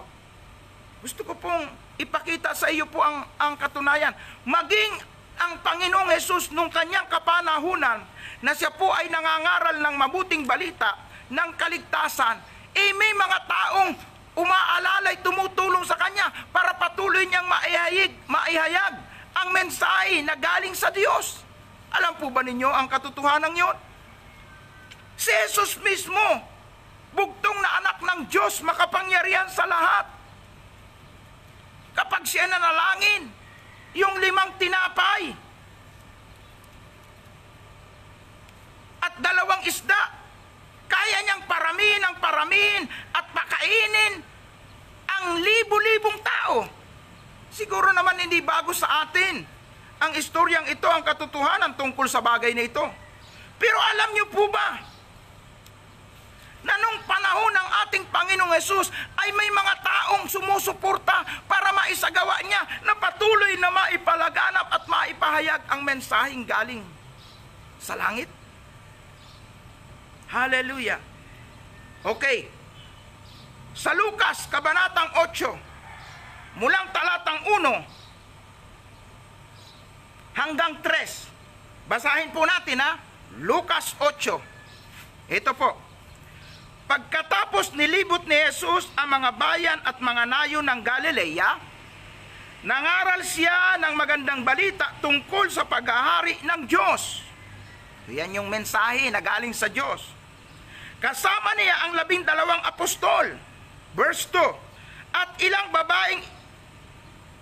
Gusto ko pong ipakita sa iyo po ang katunayan. Maging ang Panginoong Hesus nung kanyang kapanahunan na siya po ay nangangaral ng mabuting balita ng kaligtasan, may mga taong umaalalay, tumutulong sa kanya para patuloy niyang maihayag ang mensahe na galing sa Diyos. Alam po ba ninyo ang katotohanan yon? Si Jesus mismo, bugtong na anak ng Diyos, makapangyarihan sa lahat, kapag siya nanalangin, yung 5 tinapay at 2 isda, kaya niyang paramihin at pakainin ang libo-libong tao. Siguro naman hindi bago sa atin ang istoryang ito, ang katotohanan tungkol sa bagay na ito. Pero alam niyo po ba na nung panahon ng ating Panginoong Hesus ay may mga taong sumusuporta para maisagawa niya na patuloy na maipalaganap at maipahayag ang mensaheng galing sa langit? Hallelujah. Okay. Sa Lucas, Kabanatang 8, mulang talatang 1 hanggang 3. Basahin po natin ha. Lucas 8. Ito po. Pagkatapos nilibot ni Jesus ang mga bayan at mga nayon ng Galilea, nangaral siya ng magandang balita tungkol sa paghahari ng Diyos. Yan yung mensahe na galing sa Diyos. Kasama niya ang 12 apostol. Verse 2. At ilang babaeng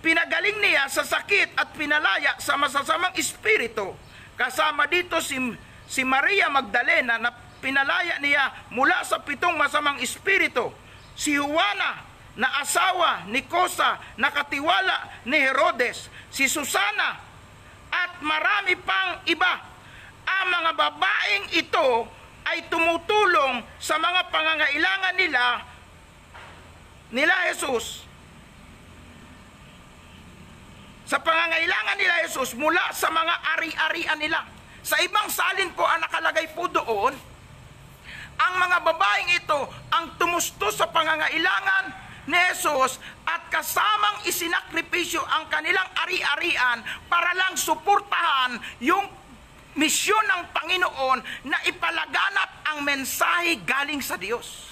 pinagaling niya sa sakit at pinalaya sa masasamang espiritu. Kasama dito si Maria Magdalena na pinalaya niya mula sa 7 masamang espiritu. Si Juana na asawa ni Cosa na katiwala ni Herodes. Si Susana at marami pang iba. Ang mga babaeng ito ay tumutulong sa mga pangangailangan nila Jesus. Sa pangangailangan nila Jesus mula sa mga ari-arian nila. Sa ibang salin po ang nakalagay po doon, ang mga babaeng ito ang tumusto sa pangangailangan ni Jesus at kasamang isinakripisyo ang kanilang ari-arian para lang suportahan yung misyon ng Panginoon na ipalaganap ang mensahe galing sa Diyos.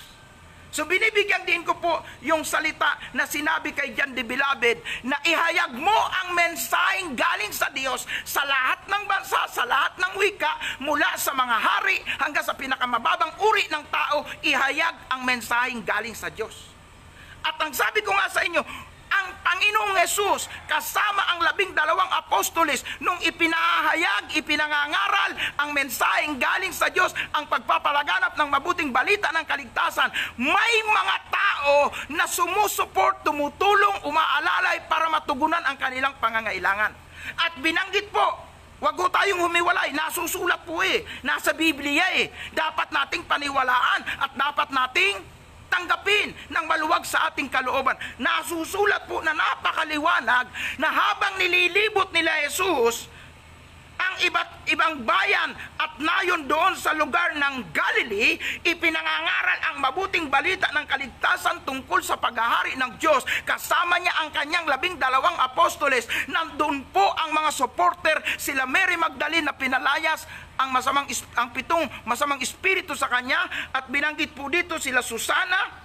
So binibigyan din ko po yung salita na sinabi kay John the Beloved na ihayag mo ang mensaheng galing sa Diyos sa lahat ng bansa, sa lahat ng wika, mula sa mga hari hanggang sa pinakamababang uri ng tao, ihayag ang mensaheng galing sa Diyos. At ang sabi ko nga sa inyo, ang Panginoong Hesus kasama ang 12 apostoles nung ipinahayag, ipinangangaral ang mensaheng galing sa Diyos, ang pagpapalaganap ng mabuting balita ng kaligtasan. May mga tao na sumusuport, tumutulong, umaalalay para matugunan ang kanilang pangangailangan. At binanggit po, wag ho tayong humiwalay. Nasusulat po nasa Biblia Dapat nating paniwalaan at dapat nating tanggapin ng maluwag sa ating kalooban. Nasusulat po na napakaliwanag na habang nililibot nila Jesus ang iba't ibang bayan at nayon doon sa lugar ng Galilee, ipinangangaral ang mabuting balita ng kaligtasan tungkol sa paghahari ng Diyos. Kasama niya ang kanyang 12 apostoles. Nandun po ang mga supporter, sila Mary Magdalene na pinalayas ang 7 masamang espiritu sa kanya, at binanggit po dito sila Susana,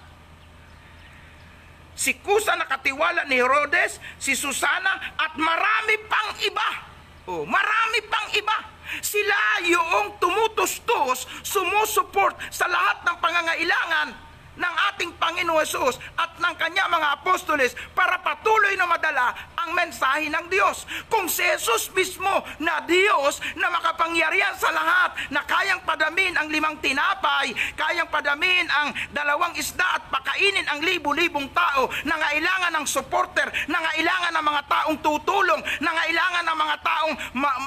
si Kusa na katiwala ni Herodes, si Susana, at marami pang iba. Marami pang iba. Sila yung tumutustos, sumusuport sa lahat ng pangangailangan ng ating Panginoon Hesus at ng kanya mga apostoles para patuloy na madala ang mensahe ng Diyos. Kung si Jesus mismo na Diyos na makapangyarihan sa lahat, na kayang padamin ang 5 tinapay, kayang padamin ang 2 isda at pakainin ang libu-libong tao, nangailangan ng supporter, nangailangan ng mga taong tutulong, nangailangan ng mga taong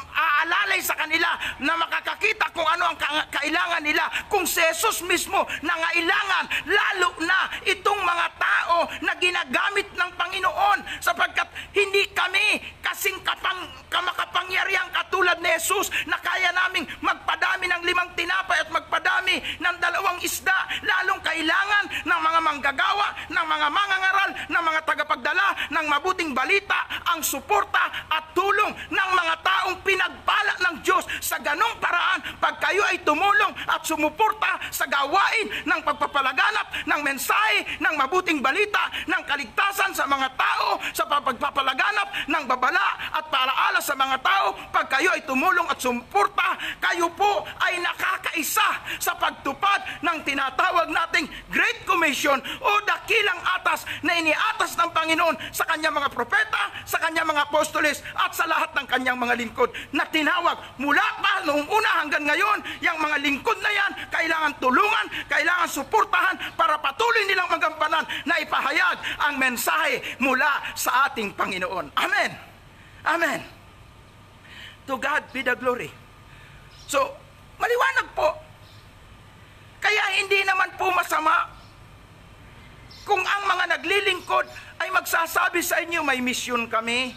aalalay sa kanila na makakakita kung ano ang kailangan nila. Kung si Jesus mismo nangailangan, lalo na itong mga tao na ginagamit ng Panginoon, sapagkat hindi kami kasing kamakapangyarihan katulad ni Jesus na kaya naming magpadami ng 5 tinapay at magpadami ng 2 isda. Lalong kailangan ng mga manggagawa, ng mga mangangaral, ng mga tagapagdala ng mabuting balita, ang suporta at tulong ng mga taong pinagpala ng Diyos. Sa ganong paraan, pag kayo ay tumulong at sumuporta sa gawain ng pagpapalaganap ng mensahe ng mabuting balita ng kaligtasan sa mga tao, sa pagpapalaganap ng babala at paalaala sa mga tao, pag kayo ay tumulong at sumuporta, kayo po ay nakakaisa sa pagtupad ng tinatawag nating Great Commission o dakilang atas na iniatas ng Panginoon sa kanyang mga propeta, sa kanyang mga apostoles at sa lahat ng kanyang mga lingkod na tinawag mula pa noong una hanggang ngayon. Yang mga lingkod na yan kailangan tulungan, kailangan suportahan para patuloy nilang magampanan na ipahayag ang mensahe mula sa ating Panginoon. Amen. Amen. To God be the glory. So, maliwanag po. Kaya hindi naman po masama kung ang mga naglilingkod ay magsasabi sa inyo, may mission kami,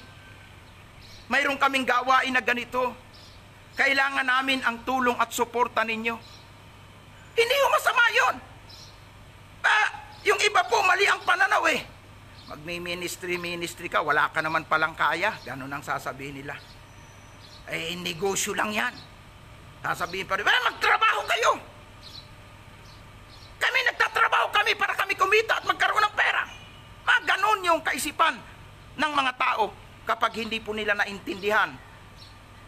mayroon kaming gawain na ganito, kailangan namin ang tulong at suporta ninyo. Hindi yung masama yun. Yung iba po, mali ang pananaw Magmi-ministry ka, wala ka naman palang kaya. Ganun ang sasabihin nila. Negosyo lang yan. Sasabihin pa rin, magtrabaho kayo. Kami nagtatrabaho kami para kami kumita at magkaroon ng pera. Ganon yung kaisipan ng mga tao kapag hindi po nila naintindihan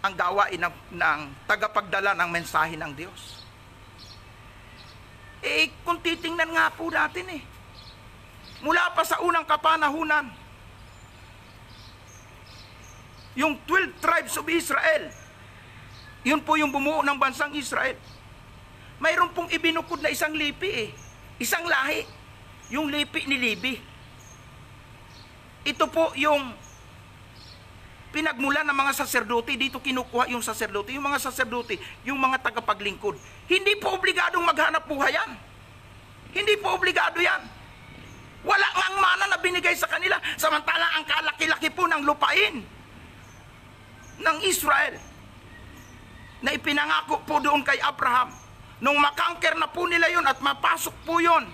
ang gawain ng tagapagdala ng mensahe ng Diyos. Kung titingnan nga po natin mula pa sa unang kapanahunan, yung 12 tribes of Israel, yun po yung bumuo ng bansang Israel. Mayroon pong ibinukod na isang lipi isang lahi, yung lipi ni Levi. Ito po yung pinagmulan ng mga saserdote. Dito kinukuha yung saserdote. Yung mga saserdote, yung mga tagapaglingkod. Hindi po obligadong maghanap buhay yan. Hindi po obligado yan. Wala ngang mana na binigay sa kanila, samantalang ang kalaki-laki po ng lupain ng Israel na ipinangako po doon kay Abraham. Nung makangker na po nila yun at mapasok po yun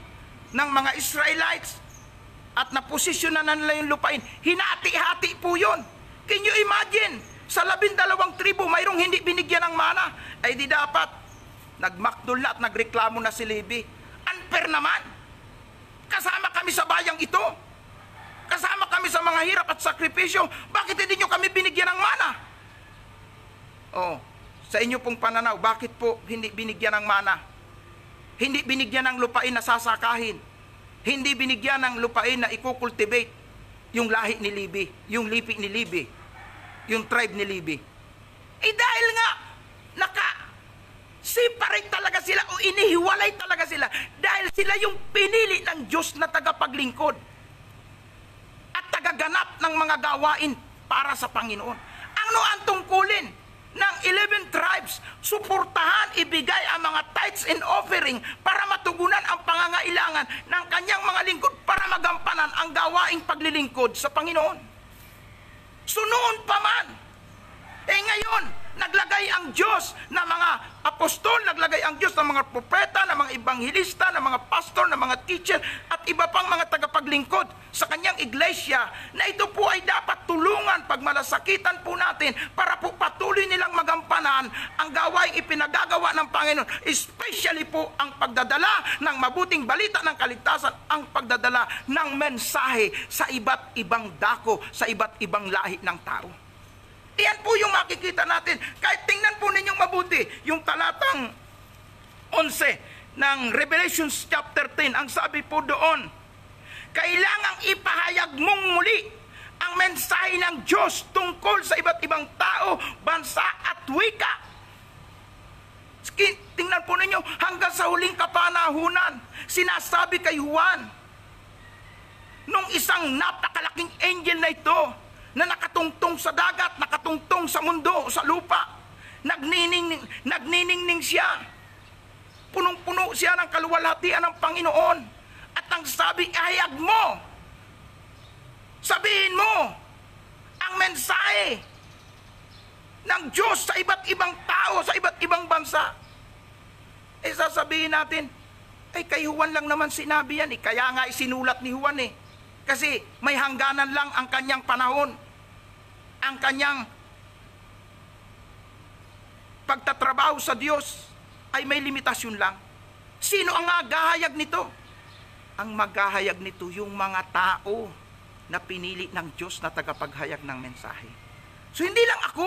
ng mga Israelites at naposisyonan na nila yung lupain, hinati-hati po yun. Can you imagine? Sa 12 tribo, mayroong hindi binigyan ng mana. Ay di dapat nagmakdul na at nagreklamo na si Levi. Unfair naman. Kasama kami sa bayang ito. Kasama kami sa mga hirap at sakripisyo. Bakit hindi nyo kami binigyan ng mana? Sa inyo pong pananaw, bakit po hindi binigyan ng mana? Hindi binigyan ng lupain na sasakahin. Hindi binigyan ng lupain na ikukultivate. yung lahi ni Levi, yung lipi ni Levi, yung tribe ni Levi. Dahil nga, separate talaga sila o inihiwalay talaga sila dahil sila yung pinili ng Diyos na tagapaglingkod at tagaganap ng mga gawain para sa Panginoon. Ano ang tungkulin ng 11 tribes? Suportahan, ibigay ang mga tithes and offering para matugunan ang pangangailangan ng kanyang mga lingkod para magampanan ang gawaing paglilingkod sa Panginoon. So noon pa man, ngayon, naglagay ang Diyos ng mga apostol, naglagay ang Diyos ng mga propeta, ng mga ebanghilista, ng mga pastor, ng mga teacher, at iba pang mga tagapaglingkod sa kanyang iglesia, na ito po ay dapat tulungan pag malasakitan po natin para po patuloy nilang magampanan ang gawaing ipinagagawa ng Panginoon, especially po ang pagdadala ng mabuting balita ng kaligtasan, ang pagdadala ng mensahe sa iba't ibang dako, sa iba't ibang lahi ng tao. Iyan po yung makikita natin. Kahit tingnan po ninyong mabuti, yung talatang 11 ng Revelation chapter 10, ang sabi po doon, kailangang ipahayag mong muli ang mensahe ng Diyos tungkol sa iba't ibang tao, bansa at wika. Tingnan po ninyo, hanggang sa huling kapanahunan, sinasabi kay Juan, nung isang napakalaking angel na ito, na nakatungtong sa dagat, nakatungtong sa mundo, sa lupa. Nagniningning siya. Punong-puno siya ng kaluwalhatian ng Panginoon. At ang sabi, ihayag mo. Sabihin mo ang mensahe ng Diyos sa iba't ibang tao, sa iba't ibang bansa. Sasabihin natin, kay Juan lang naman sinabi yan. Kaya nga isinulat ni Juan Kasi may hangganan lang ang kanyang panahon. Ang kanyang pagtatrabaho sa Diyos ay may limitasyon lang. Sino ang maghahayag nito? Ang maghahayag nito yung mga tao na pinili ng Diyos na tagapaghayag ng mensahe. So hindi lang ako.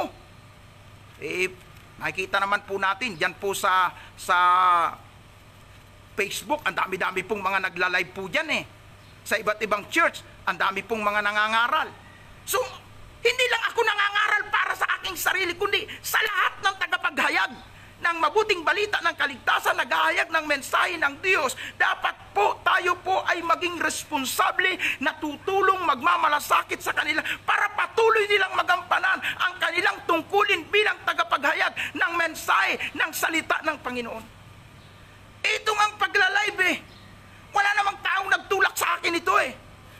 Nakikita naman po natin diyan po sa Facebook, ang dami-dami pong mga nagla-live po diyan Sa iba't ibang church, ang dami pong mga nangangaral. So, hindi lang ako nangangaral para sa aking sarili, kundi sa lahat ng tagapaghayag ng mabuting balita ng kaligtasan, naghahayag ng mensahe ng Diyos. Dapat po, tayo po ay maging responsable na tutulong, magmamalasakit sa kanila para patuloy nilang magampanan ang kanilang tungkulin bilang tagapaghayag ng mensahe ng salita ng Panginoon. Ito ang pagla-live Wala namang taong nagtulak sa akin ito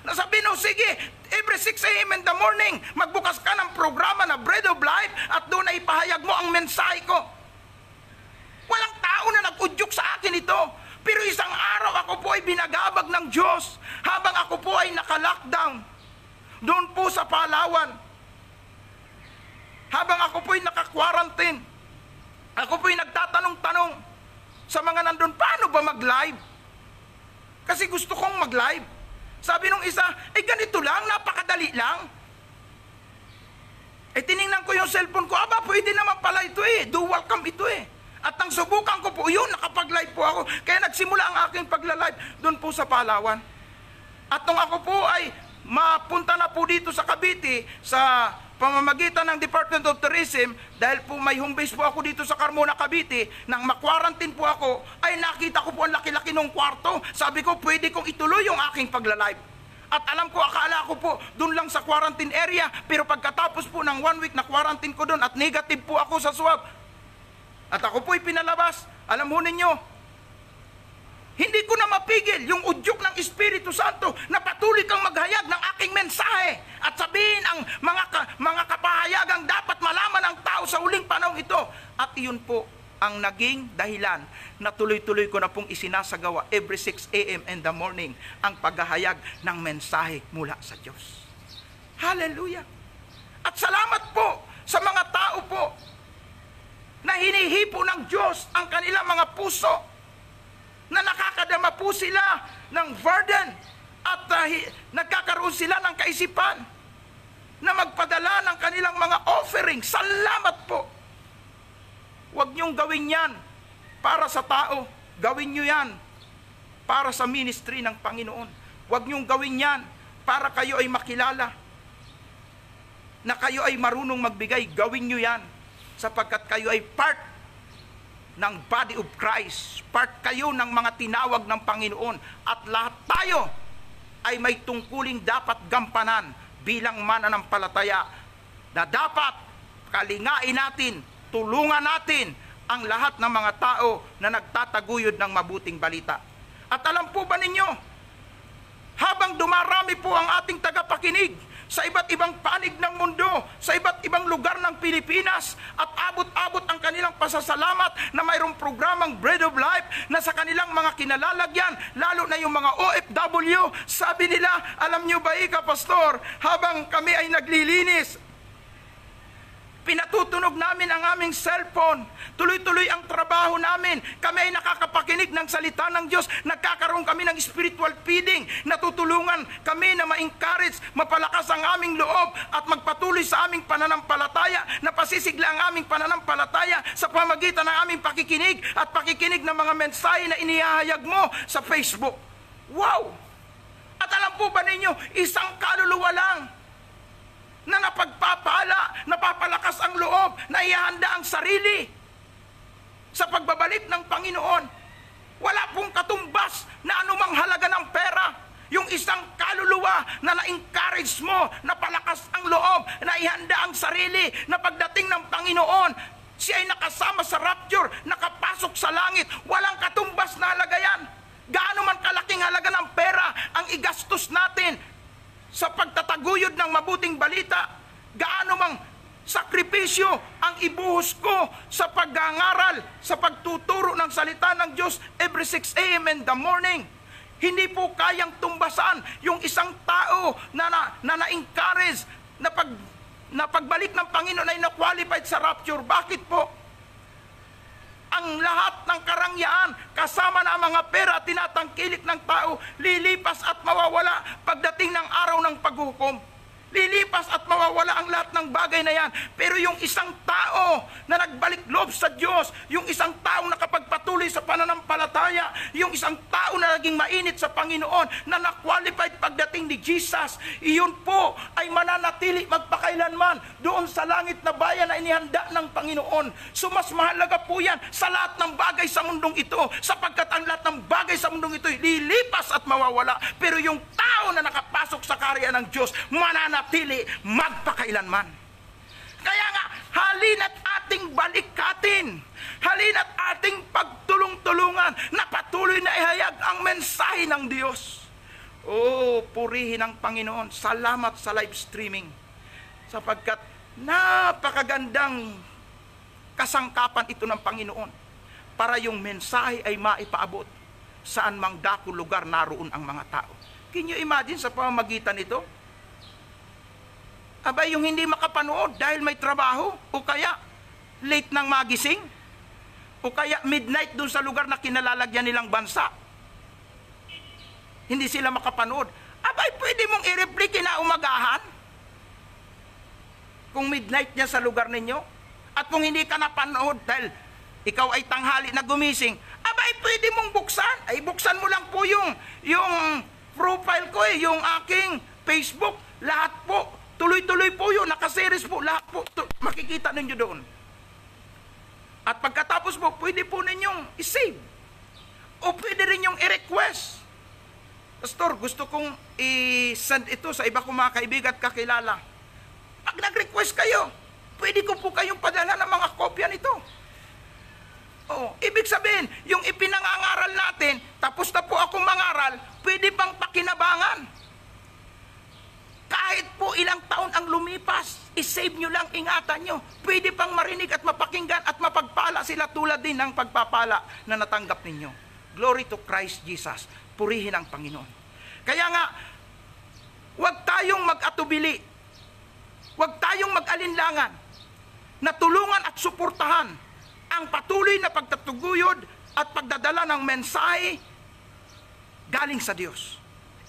Nasabi sige, every 6 a.m. in the morning, magbukas ka ng programa na Bread of Life at doon ay ipahayag mo ang mensahe ko. Walang tao na nag-udyok sa akin ito. Pero isang araw ako po ay binagabag ng Diyos habang ako po ay naka-lockdown. Doon po sa Palawan. Habang ako po ay naka-quarantine. Ako po ay nagtatanong-tanong sa mga nandun, paano ba mag-live? Kasi gusto kong mag-live. Sabi nung isa, ganito lang, napakadali lang. Tiningnan ko yung cellphone ko, pwede naman pala ito dual cam ito At ang subukan ko po yun, nakapag-live po ako. Kaya nagsimula ang aking pagla-live doon po sa Palawan. At nung ako po ay mapunta na po dito sa Cavite, sa pamamagitan ng Department of Tourism, dahil po may home base po ako dito sa Carmona, Cavite, nang ma-quarantine po ako, ay nakita ko po ang laki-laki ng kwarto. Sabi ko, pwede kong ituloy yung aking pagla-live. At alam ko, akala ko po, doon lang sa quarantine area, pero pagkatapos po ng 1 week na quarantine ko doon at negative po ako sa swab, at ako po'y pinalabas, alam mo ninyo, hindi ko na mapigil yung udyok ng Espiritu Santo na patuloy kang maghayag ng aking mensahe at sabihin ang mga kapahayagang dapat malaman ng tao sa huling panahon ito. At iyon po ang naging dahilan na tuloy-tuloy ko na pong isinasagawa every 6 a.m. in the morning ang paghahayag ng mensahe mula sa Diyos. Hallelujah! At salamat po sa mga tao po na hinihipo ng Diyos ang kanilang mga puso, na nakakadama po sila ng burden at nagkakaroon sila ng kaisipan na magpadala ng kanilang mga offering. Salamat po. Huwag niyong gawin yan para sa tao. Gawin niyo yan para sa ministry ng Panginoon. Huwag niyong gawin yan para kayo ay makilala na kayo ay marunong magbigay. Gawin nyo yan sapagkat kayo ay part ng body of Christ. Part kayo ng mga tinawag ng Panginoon. At lahat tayo ay may tungkuling dapat gampanan bilang mananampalataya na dapat kalingain natin, tulungan natin ang lahat ng mga tao na nagtataguyod ng mabuting balita. At alam po ba ninyo, habang dumarami po ang ating tagapakinig sa iba't ibang panig ng mundo, sa iba't ibang lugar ng Pilipinas, at abot-abot ang kanilang pasasalamat na mayroong programang Bread of Life na sa kanilang mga kinalalagyan, lalo na yung mga OFW, sabi nila, alam nyo ba Pastor, habang kami ay naglilinis, pinatutunog namin ang aming cellphone. Tuloy-tuloy ang trabaho namin. Kami ay nakakapakinig ng salita ng Diyos. Nagkakaroon kami ng spiritual feeding. Natutulungan kami na ma-encourage, mapalakas ang aming loob at magpatuloy sa aming pananampalataya, na pasisigla ang aming pananampalataya sa pamagitan ng aming pakikinig at pakikinig ng mga mensahe na inihahayag mo sa Facebook. Wow! At alam po ba ninyo, isang kaluluwa lang na napagpapala, napapalakas ang loob, na ihanda ang sarili sa pagbabalik ng Panginoon. Wala pong katumbas na anumang halaga ng pera. Yung isang kaluluwa na na-encourage mo, napalakas ang loob, na ihanda ang sarili, na pagdating ng Panginoon, siya ay nakasama sa rapture, nakapasok sa langit. Walang katumbas na halaga yan. Gaano man kalaking halaga ng pera ang igastos natin sa pagtataguyod ng mabuting balita, gaano mang sakripisyo ang ibuhos ko sa pag-aaral, sa pagtuturo ng salita ng Diyos every 6 a.m. in the morning, hindi po kayang tumbasan yung isang tao na-encourage na pagbalik ng Panginoon ay na-qualified sa rapture. Bakit po? Ang lahat ng karangyaan, kasama na ang mga pera, tinatangkilik ng tao, lilipas at mawawala pagdating ng araw ng paghukom. Lilipas at mawawala ang lahat ng bagay na yan. Pero yung isang tao na nagbalik loob sa Diyos, yung isang tao na nakapagpatuloy sa pananampalataya, yung isang tao na naging mainit sa Panginoon, na na-qualified pagdating ni Jesus, iyon po ay mananatili magpakailanman doon sa langit na bayan na inihanda ng Panginoon. So mas mahalaga po yan sa lahat ng bagay sa mundong ito, sapagkat ang lahat ng bagay sa mundong ito ay lilipas at mawawala. Pero yung tao na nakapasok sa kaharian ng Diyos, mananatili magpakailanman. Kaya nga, halina't ating balikatin, halina't ating pagtulong-tulungan na patuloy na ihayag ang mensahe ng Diyos. Oh, purihin ang Panginoon. Salamat sa live streaming, sapagkat napakagandang kasangkapan ito ng Panginoon para yung mensahe ay maipaabot saan mang dako lugar naroon ang mga tao. Can you imagine sa pamamagitan nito? Abay, yung hindi makapanood dahil may trabaho, o kaya late nang magising, o kaya midnight dun sa lugar na kinalalagyan nilang bansa, hindi sila makapanood. Abay, pwede mong i-replay kinaumagahan kung midnight niya sa lugar ninyo. At kung hindi ka napanood dahil ikaw ay tanghali na gumising, abay, pwede mong buksan. Ay, buksan mo lang po yung profile ko, yung aking Facebook. Lahat po, tuloy-tuloy po yun, nakaseries po, lahat po, makikita ninyo doon. At pagkatapos po, pwede po ninyong i-save. O pwede rin yung i-request. Pastor, gusto kong i-send ito sa iba kong mga kaibigan at kakilala. Pag nag-request kayo, pwede ko po kayong padala ng mga kopya nito. Oh, ibig sabihin, yung ipinangangaral natin, tapos na po akong mangaral, pwede pang pakinabangan. Kahit po ilang taon ang lumipas, isave nyo lang, ingatan nyo. Pwede pang marinig at mapakinggan at mapagpala sila tulad din ng pagpapala na natanggap ninyo. Glory to Christ Jesus. Purihin ang Panginoon. Kaya nga, huwag tayong mag-atubili. Huwag tayong mag-alinlangan na tulungan at suportahan ang patuloy na pagtatuguyod at pagdadala ng mensahe galing sa Diyos.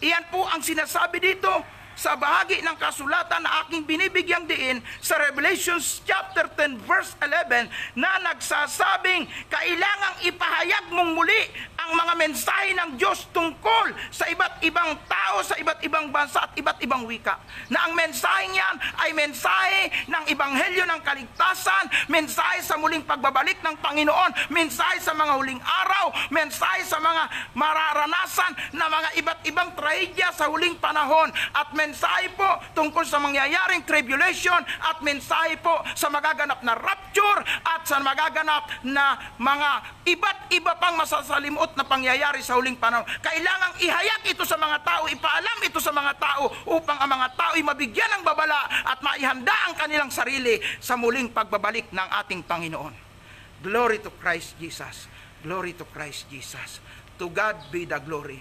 Iyan po ang sinasabi dito sa bahagi ng kasulatan na aking binibigyang diin sa Revelation chapter 10 verse 11 na nagsasabing kailangang ipahayag mong muli ang mga mensahe ng Diyos tungkol sa iba't ibang tao, sa iba't ibang bansa at iba't ibang wika. Na ang mensahe niyan ay mensahe ng Ebanghelyo ng kaligtasan, mensahe sa muling pagbabalik ng Panginoon, mensahe sa mga huling araw, mensahe sa mga mararanasan na mga iba't ibang trahedya sa huling panahon, at mensahe po tungkol sa mangyayaring tribulation, at mensahe po sa magaganap na rapture at sa magaganap na mga iba't iba pang masasalimuot na pangyayari sa huling panahon. Kailangang ihayag ito sa mga tao, ipaalam ito sa mga tao upang ang mga tao ay mabigyan ng babala at maihanda ang kanilang sarili sa muling pagbabalik ng ating Panginoon. Glory to Christ Jesus. Glory to Christ Jesus. To God be the glory.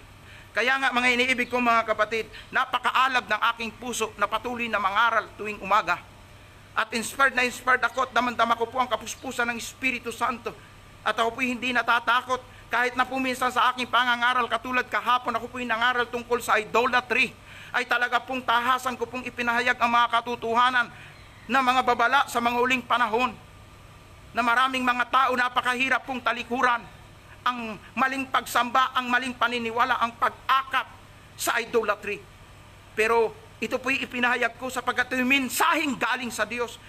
Kaya nga mga iniibig ko mga kapatid, napakaalab ng aking puso na patuloy na mangaral tuwing umaga. At inspired na inspired ako at damang-dama ko po ang kapuspusan ng Espiritu Santo. At ako po hindi natatakot kahit na po minsan sa aking pangangaral, katulad kahapon ako po nangaral tungkol sa idolatry, ay talaga pong tahasan ko pong ipinahayag ang mga katotohanan na mga babala sa mga huling panahon, na maraming mga tao napakahirap pong talikuran ang maling pagsamba, ang maling paniniwala, ang pag-akap sa idolatry. Pero ito po'y ipinahayag ko sapagkat ito'y mensaheng galing sa Diyos.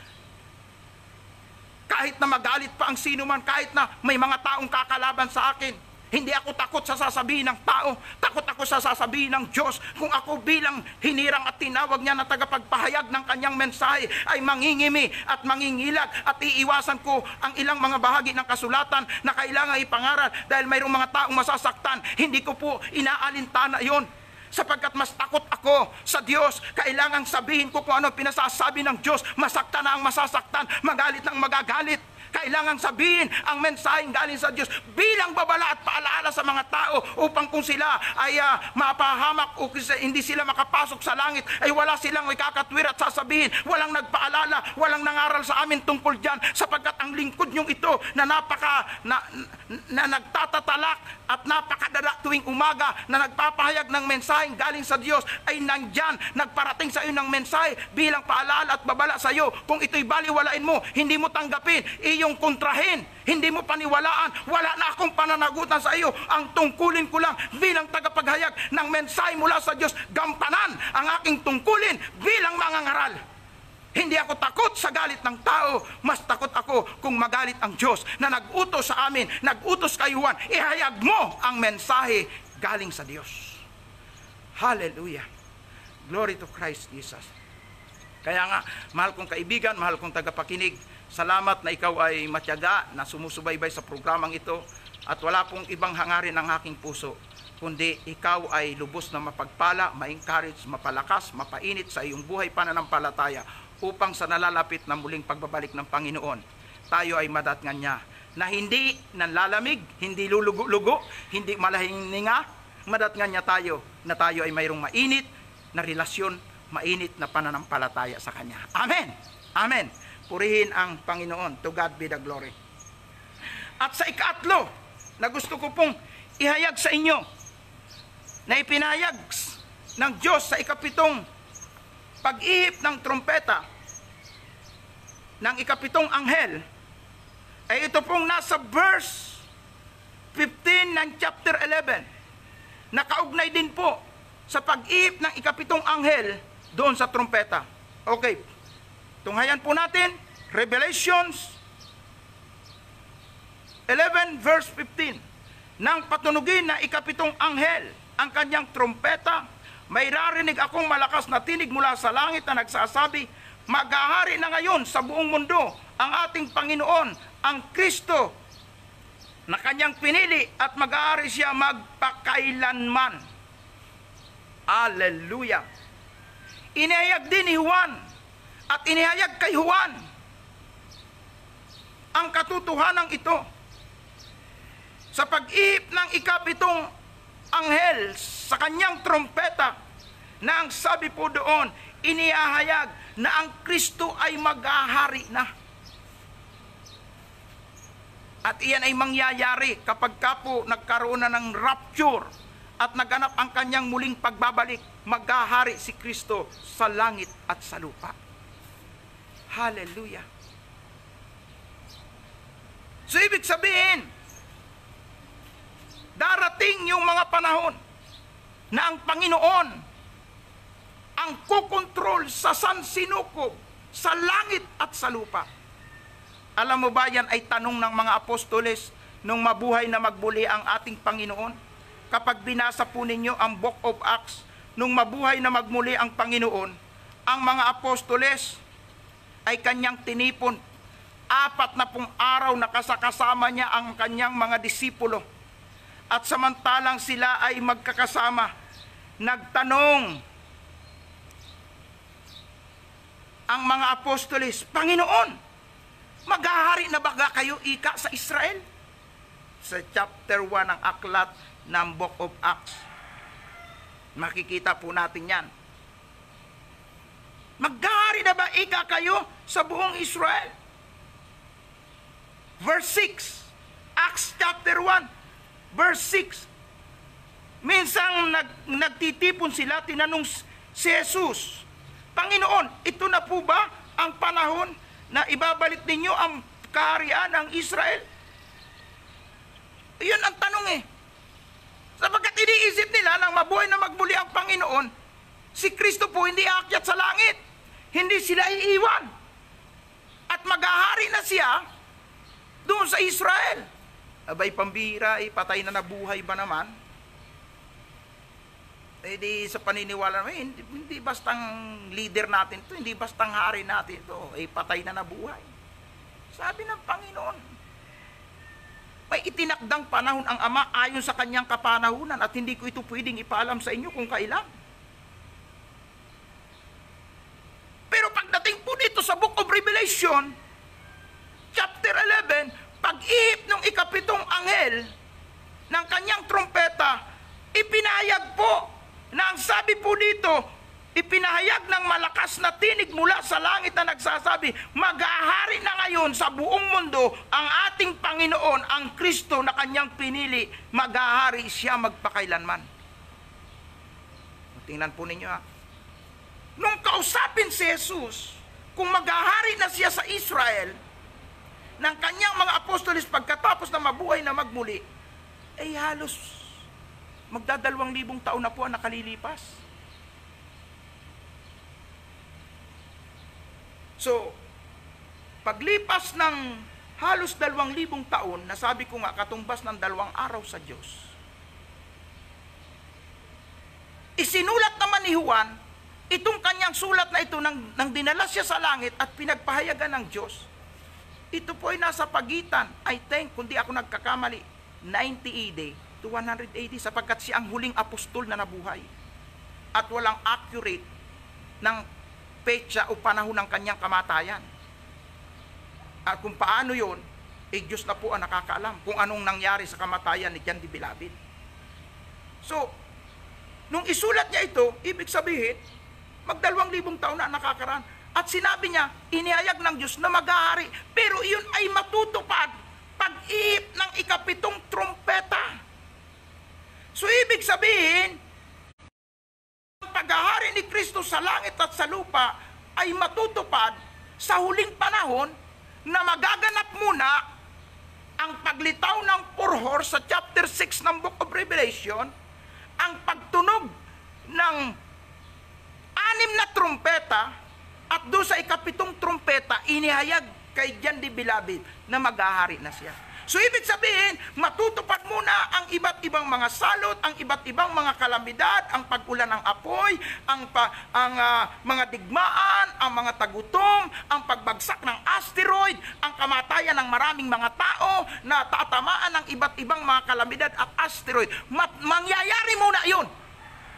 Kahit na magalit pa ang sino man, kahit na may mga taong kakalaban sa akin, hindi ako takot sa sasabihin ng tao, takot ako sa sasabihin ng Diyos. Kung ako bilang hinirang at tinawag niya na tagapagpahayag ng kanyang mensahe ay mangingimi at mangingilag, at iiwasan ko ang ilang mga bahagi ng kasulatan na kailangan ipangaral dahil mayroong mga taong masasaktan, hindi ko po inaalintana yon. Sapagkat mas takot ako sa Diyos, kailangang sabihin ko kung ano pinasasabi ng Diyos. Masaktan na ang masasaktan, magalit na ang magagalit. Kailangang sabihin ang mensaheng galing sa Diyos bilang babala at paalaala sa mga tao upang kung sila ay mapahamak o hindi sila makapasok sa langit, ay wala silang ikakatwir at sasabihin, walang nagpaalala, walang nangaral sa amin tungkol dyan, sapagkat ang lingkod nyong ito na nagtatatalak at napakadala tuwing umaga na nagpapahayag ng mensaheng galing sa Diyos ay nandyan, nagparating sa iyo ng mensahe bilang paalala at babala sa iyo. Kung ito'y baliwalain mo, hindi mo tanggapin, iyong kontrahin, hindi mo paniwalaan, wala na akong pananagutan sa iyo. Ang tungkulin ko lang bilang tagapaghayag ng mensahe mula sa Diyos, gampanan ang aking tungkulin bilang mangangaral. Hindi ako takot sa galit ng tao, mas takot ako kung magalit ang Diyos na nag-utos sa amin, nag-utos kay Juan, ihayag mo ang mensahe galing sa Diyos. Hallelujah. Glory to Christ Jesus. Kaya nga, mahal kong kaibigan, mahal kong tagapakinig, salamat na ikaw ay matyaga na sumusubaybay sa programang ito, at wala pong ibang hangarin ng aking puso, kundi ikaw ay lubos na mapagpala, ma-encourage, mapalakas, mapainit sa iyong buhay pananampalataya, upang sa nalalapit na muling pagbabalik ng Panginoon, tayo ay madatngan niya na hindi nanlalamig, hindi lulugo-lugo, hindi malahinga. Madatngan niya tayo na tayo ay mayroong mainit na relasyon, mainit na pananampalataya sa Kanya. Amen! Amen! Purihin ang Panginoon. To God be the glory. At sa ikatlo na gusto ko pong ihayag sa inyo, na ipinahayag ng Diyos sa ikapitong pag-ihip ng trompeta ng ikapitong anghel, ay ito pong nasa verse 15 ng chapter 11. Nakaugnay din po sa pag-ihip ng ikapitong anghel doon sa trompeta. Okay, tunghayan po natin Revelations 11 verse 15. Nang patunugin na ikapitong anghel ang kanyang trompeta, may rarinig akong malakas na tinig mula sa langit na nagsasabi, maghahari na ngayon sa buong mundo ang ating Panginoon, ang Kristo, na kanyang pinili, at maghahari siya magpakailanman. Hallelujah! Inihayag din ni Juan, at inihayag kay Juan ang katotohanan ito sa pag-ihip ng ikapitong anghel sa kanyang trompeta, na ang sabi po doon, inihahayag na ang Kristo ay maghahari na. At iyan ay mangyayari kapag ka po nagkaroon na ng rapture at naganap ang kanyang muling pagbabalik, maghahari si Kristo sa langit at sa lupa. Hallelujah. So ibig sabihin, darating yung mga panahon na ang Panginoon ang kukontrol sa sansinukob, sa langit at sa lupa. Alam mo ba, yan ay tanong ng mga apostoles nung mabuhay na magbuli ang ating Panginoon. Kapag binasa po ninyo ang Book of Acts, nung mabuhay na magmuli ang Panginoon, ang mga apostoles ay kanyang tinipon. 40 araw na kasama niya ang kanyang mga disipulo. At samantalang sila ay magkakasama, nagtanong ang mga apostoles, Panginoon, maghahari na ba kayo ika sa Israel? Sa chapter 1 ng aklat ng Book of Acts, makikita po natin yan. Maghahari na ba ika kayo sa buong Israel? Verse 6, Acts chapter 1, verse 6. Minsang nagtitipon sila, tinanong si Jesus, Panginoon, ito na po ba ang panahon na ibabalik ninyo ang kaharian ng Israel? Iyon ang tanong Sapagkat iniisip nila nang mabuhay na magbuli ang Panginoon, si Kristo po hindi aakyat sa langit. Hindi sila iiwan. At maghahari na siya doon sa Israel. Abay, pambira, patay na nabuhay ba naman? Di sa paniniwala namin, hindi bastang leader natin ito, hindi bastang hari natin ito, patay na nabuhay. Sabi ng Panginoon, may itinakdang panahon ang Ama ayon sa kanyang kapanahunan at hindi ko ito pwedeng ipaalam sa inyo kung kailan. Pero pagdating po dito sa Book of Revelation, chapter 11, pag-ihip ng ikapitong anghel ng kanyang trompeta, ipinahayag po na ang sabi po dito, ipinahayag ng malakas na tinig mula sa langit na nagsasabi, maghahari na ngayon sa buong mundo ang ating Panginoon, ang Kristo na kanyang pinili, maghahari siya magpakailanman. Tingnan po ninyo nung kausapin si Jesus, kung maghahari na siya sa Israel, ng kanyang mga apostolis pagkatapos na mabuhay na magmuli, halos magdadalawang-libong taon na po ang nakalilipas. So, paglipas ng halos 2,000 taon, nasabi ko nga katumbas ng 2 araw sa Diyos, isinulat naman ni Juan, itong kanyang sulat na ito nang dinala siya sa langit at pinagpahayagan ng Diyos. Ito po ay nasa pagitan, I think, kung di ako nagkakamali, 90 AD to 100 AD, sapagkat siya ang huling apostol na nabuhay. At walang accurate ng petsa o panahon ng kanyang kamatayan. At kung paano yun, Diyos na po ang nakakaalam kung anong nangyari sa kamatayan ni John the Beloved. So, nung isulat niya ito, ibig sabihin, 2,000 taon na nakakaraan. At sinabi niya, inihayag ng Diyos na maghahari, pero iyon ay matutupad pag-ihip ng ikapitong trompeta. So, ibig sabihin, ang paghahari ni Kristo sa langit at sa lupa ay matutupad sa huling panahon na magaganap muna ang paglitaw ng purhor sa chapter 6 ng Book of Revelation, ang pagtunog ng 6 na trompeta, at doon sa ikapitong trompeta, inihayag kay John the Beloved na maghahari na siya. So, ibig sabihin, matutupad muna ang iba't ibang mga salot, ang iba't ibang mga kalamidad, ang pag-ulan ng apoy, ang mga digmaan, ang mga tagutom, ang pagbagsak ng asteroid, ang kamatayan ng maraming mga tao na tatamaan ng iba't ibang mga kalamidad at asteroid. Mangyayari muna yun.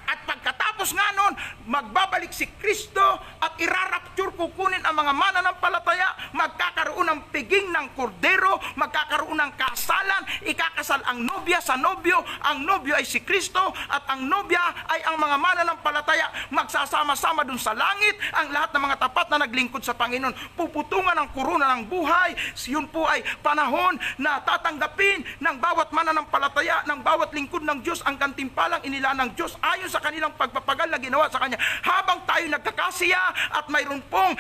At pagkatapos nga nun, magbabalik si Kristo at irarapture, kukunin ang mga mananampalataya, magkakaroon ng piging ng kordero, magkakaroon unang kasalan, ikakasal ang nobya sa nobyo, ang nobyo ay si Kristo, at ang nobya ay ang mga mananampalataya. Magsasama-sama dun sa langit, ang lahat ng mga tapat na naglingkod sa Panginoon. Puputungan ang kuruna ng buhay. Yun po ay panahon na tatanggapin ng bawat mananampalataya, ng bawat lingkod ng Diyos, ang gantimpalang inila ng Diyos ayon sa kanilang pagpapagal na ginawa sa Kanya. Habang tayo nagkakasiya at mayroon pong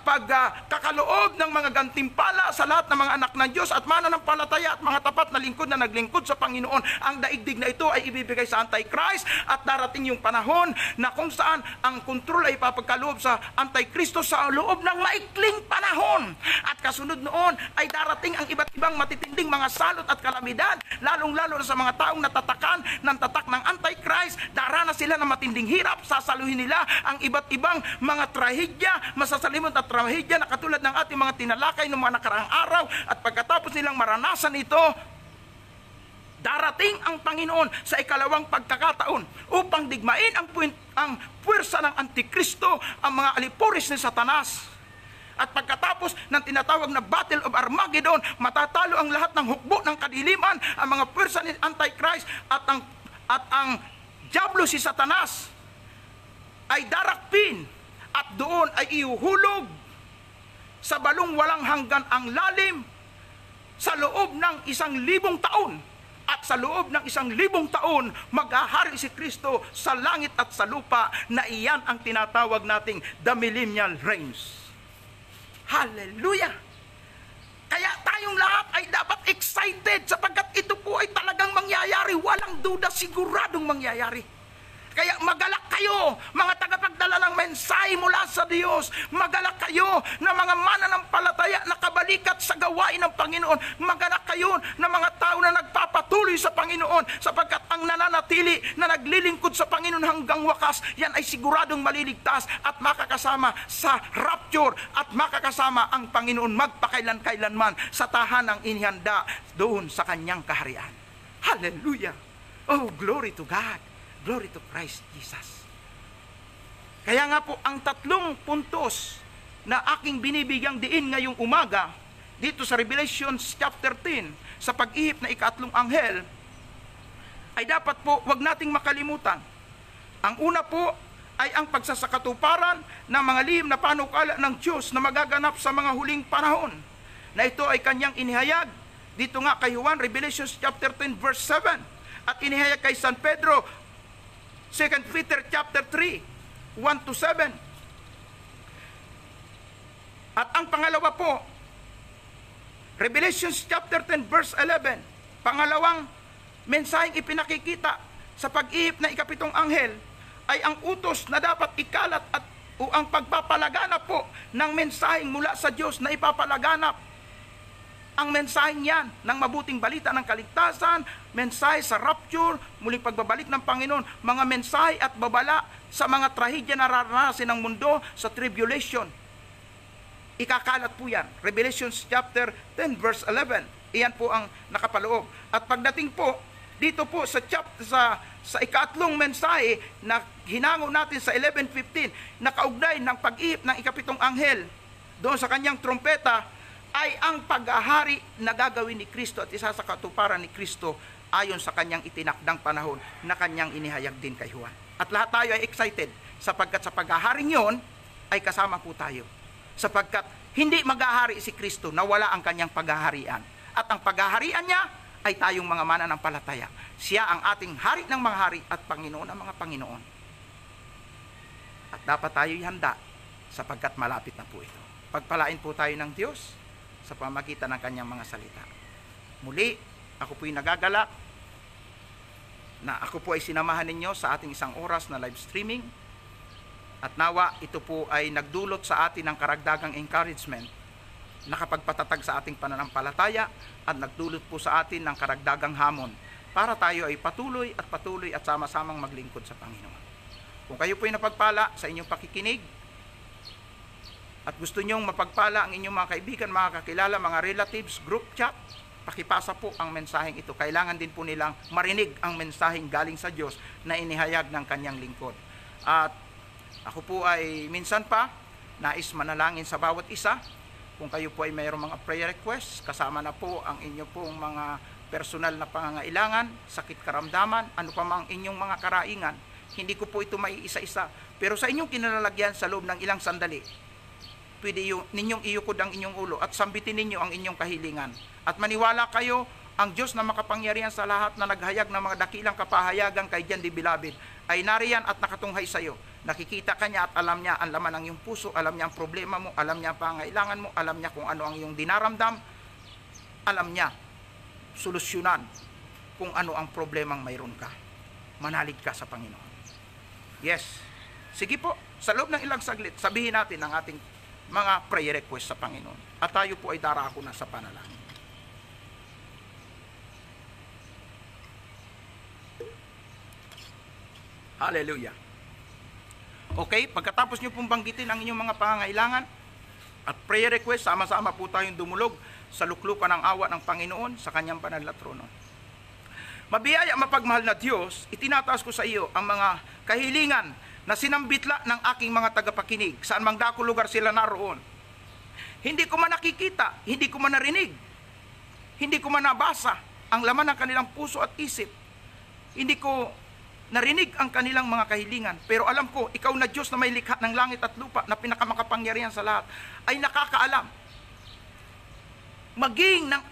pagkakaloob ng mga gantimpala sa lahat ng mga anak ng Diyos at mananampalataya at mga tapat na lingkod na naglingkod sa Panginoon, ang daigdig na ito ay ibibigay sa Antichrist, at darating yung panahon na kung saan ang kontrol ay ipapagkaloob sa Antikristo sa loob ng maikling panahon. At kasunod noon ay darating ang iba't ibang matitinding mga salot at kalamidad, lalong-lalo na sa mga taong natatakan ng tatak ng Antichrist. Darana sila ng matinding hirap, sasaluhin nila ang iba't ibang mga trahedya, masasalimot at trahedya na katulad ng ating mga tinalakay ng mga nakaraang araw. At pagkatapos nilang maranasan ito, darating ang Panginoon sa ikalawang pagkakataon upang digmain ang puwersa ng Antikristo, ang mga alipuris ni Satanas. At pagkatapos ng tinatawag na Battle of Armageddon, matatalo ang lahat ng hukbo ng kadiliman, ang mga puwersa ni Antichrist, at ang Diablo si Satanas ay darakpin, at doon ay iuhulog sa balong walang hanggan ang lalim sa loob ng 1,000 taon. At sa loob ng 1,000 taon, maghahari si Kristo sa langit at sa lupa, na iyan ang tinatawag nating the millennial reigns. Hallelujah! Kaya tayong lahat ay dapat excited sapagkat ito po ay talagang mangyayari. Walang duda, siguradong mangyayari. Kaya magalak kayo, mga tagapagdala ng mensahe mula sa Diyos. Magalak kayo na mga mananampalataya na kabalikat sa gawain ng Panginoon. Magalak kayo na mga tao na nagpapatuloy sa Panginoon, sapagkat ang nananatili na naglilingkod sa Panginoon hanggang wakas, yan ay siguradong maliligtas at makakasama sa rapture, at makakasama ang Panginoon magpakailan-kailanman sa tahanang inihanda doon sa Kanyang kaharian. Hallelujah! Oh, glory to God! Glory to Christ Jesus. Kaya nga po, ang 3 puntos na aking binibigyang diin ngayong umaga dito sa Revelation chapter 10, sa pag-ihip na ika-3 anghel, ay dapat po wag nating makalimutan. Ang una po ay ang pagsasakatuparan ng mga lihim na panukala ng Diyos na magaganap sa mga huling panahon, na ito ay Kanyang inihayag dito nga kay Juan, Revelation chapter 10 verse 7, at inihayag kay San Pedro, 2 Peter chapter 3, 1-7. At ang pangalawa po, Revelation chapter 10 verse 11, pangalawang mensaheng ipinakikita sa pag-ihip na ika-7 anghel, ay ang utos na dapat ikalat at o ang pagpapalaganap po ng mensaheng mula sa Diyos, na ipapalaganap ang mensaheng yan ng mabuting balita ng kaligtasan, mensahe sa rapture, muling pagbabalik ng Panginoon, mga mensahe at babala sa mga trahedya na naranasin ng mundo sa tribulation. Ikakalat po yan. Revelation chapter 10 verse 11. Iyan po ang nakapaloob. At pagdating po dito po sa sa ika-3 mensahe na hinango natin sa 11:15, na kaugnay ng pag-ihip ng ika-7 anghel doon sa kanyang trompeta, ay ang paghahari na gagawin ni Kristo at isasakatuparan ni Kristo ayon sa kanyang itinakdang panahon na kanyang inihayag din kay Juan. At lahat tayo ay excited sapagkat sa paghaharing yon ay kasama po tayo. Sapagkat hindi maghahari si Kristo na wala ang kanyang paghaharian. At ang paghaharian niya ay tayong mga mananampalataya. Siya ang ating hari ng mga hari at Panginoon ng mga Panginoon. At dapat tayo ihanda sapagkat malapit na po ito. Pagpalain po tayo ng Diyos sa pamagitan ng kanyang mga salita. Muli, ako po'y nagagalak na ako po ay sinamahan ninyo sa ating 1 oras na live streaming, at nawa ito po ay nagdulot sa atin ng karagdagang encouragement, nakapagpatatag sa ating pananampalataya, at nagdulot po sa atin ng karagdagang hamon para tayo ay patuloy at sama-samang maglingkod sa Panginoon. Kung kayo po ay napagpala sa inyong pakikinig, at gusto nyong mapagpala ang inyong mga kaibigan, mga kakilala, mga relatives, group chat, pakipasa po ang mensaheng ito. Kailangan din po nilang marinig ang mensaheng galing sa Diyos na inihayag ng kanyang lingkod. At ako po ay minsan pa nais manalangin sa bawat isa Kung kayo po ay mayroong mga prayer requests, kasama na po ang inyo pong mga personal na pangangailangan, sakit karamdaman, ano pa mang inyong mga karaingan. Hindi ko po ito may isa-isa. Pero sa inyong kinalalagyan sa loob ng ilang sandali, pwede ninyong iyukod ang inyong ulo at sambitin ninyo ang inyong kahilingan. At maniwala kayo, ang Diyos na makapangyarihan sa lahat na naghayag ng mga dakilang kapahayagan kay Diyan di Bilabid ay nariyan at nakatunghay sa iyo. Nakikita ka niya at alam niya ang laman ng iyong puso, alam niya ang problema mo, alam niya ang pangailangan mo, alam niya kung ano ang iyong dinaramdam, alam niya solusyonan kung ano ang problemang mayroon ka. Manalig ka sa Panginoon. Yes. Sige po, sa loob ng ilang saglit, sabihin natin ang ating mga prayer request sa Panginoon. At tayo po ay darako na sa panalangin. Hallelujah. Okay, pagkatapos nyo pong banggitin ang inyong mga pangangailangan at prayer request, sama-sama po tayong dumulog sa luklukan ng awa ng Panginoon sa kanyang banal na trono. Mabiyaya mapagmahal na Diyos, itinataas ko sa iyo ang mga kahilingan na sinambitla ng aking mga tagapakinig, saan mang dako lugar sila naroon. Hindi ko man nakikita, hindi ko man narinig, hindi ko man nabasa ang laman ng kanilang puso at isip. Hindi ko narinig ang kanilang mga kahilingan, pero alam ko, ikaw na Diyos na may likha ng langit at lupa, na pinakamakapangyarihan sa lahat, ay nakakaalam. Maging ng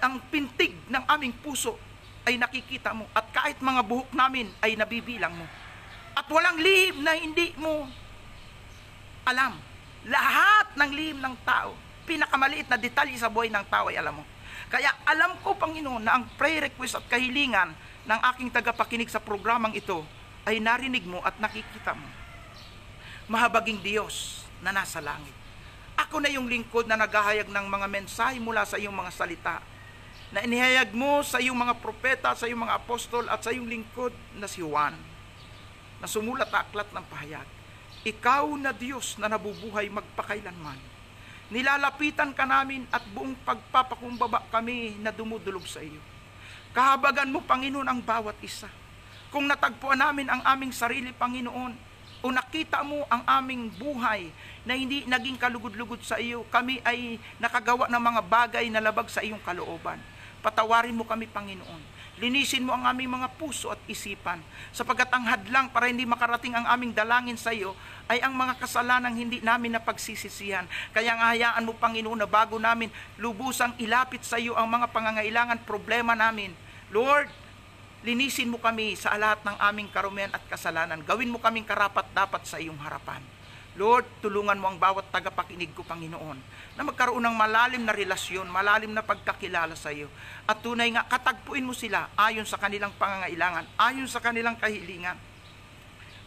ang pintig ng aming puso ay nakikita mo, at kahit mga buhok namin ay nabibilang mo. At walang lihim na hindi mo alam. Lahat ng lihim ng tao, pinakamaliit na detalye sa buhay ng tao ay alam mo. Kaya alam ko, Panginoon, na ang prayer request at kahilingan ng aking tagapakinig sa programang ito ay narinig mo at nakikita mo. Mahabaging Diyos na nasa langit, ako na yung lingkod na naghahayag ng mga mensahe mula sa iyong mga salita na inihayag mo sa iyong mga propeta, sa iyong mga apostol at sa iyong lingkod na si Juan, na sumulat sa aklat ng pahayag. Ikaw na Diyos na nabubuhay magpakailanman. Nilalapitan ka namin at buong pagpapakumbaba kami na dumudulog sa iyo. Kahabagan mo, Panginoon, ang bawat isa. Kung natagpuan namin ang aming sarili, Panginoon, o nakita mo ang aming buhay na hindi naging kalugod-lugod sa iyo, kami ay nakagawa ng mga bagay na labag sa iyong kalooban. Patawarin mo kami, Panginoon. Linisin mo ang aming mga puso at isipan, sapagkat ang hadlang para hindi makarating ang aming dalangin sa iyo ay ang mga kasalanang hindi namin napagsisisihan. Kaya nga hayaan mo, Panginoon, na bago namin lubusang ilapit sa iyo ang mga pangangailangan, problema namin, Lord, linisin mo kami sa lahat ng aming karumihan at kasalanan. Gawin mo kaming karapat-dapat sa iyong harapan. Lord, tulungan mo ang bawat tagapakinig ko, Panginoon, na magkaroon ng malalim na relasyon, malalim na pagkakilala sa iyo. At tunay nga, katagpuin mo sila ayon sa kanilang pangangailangan, ayon sa kanilang kahilingan.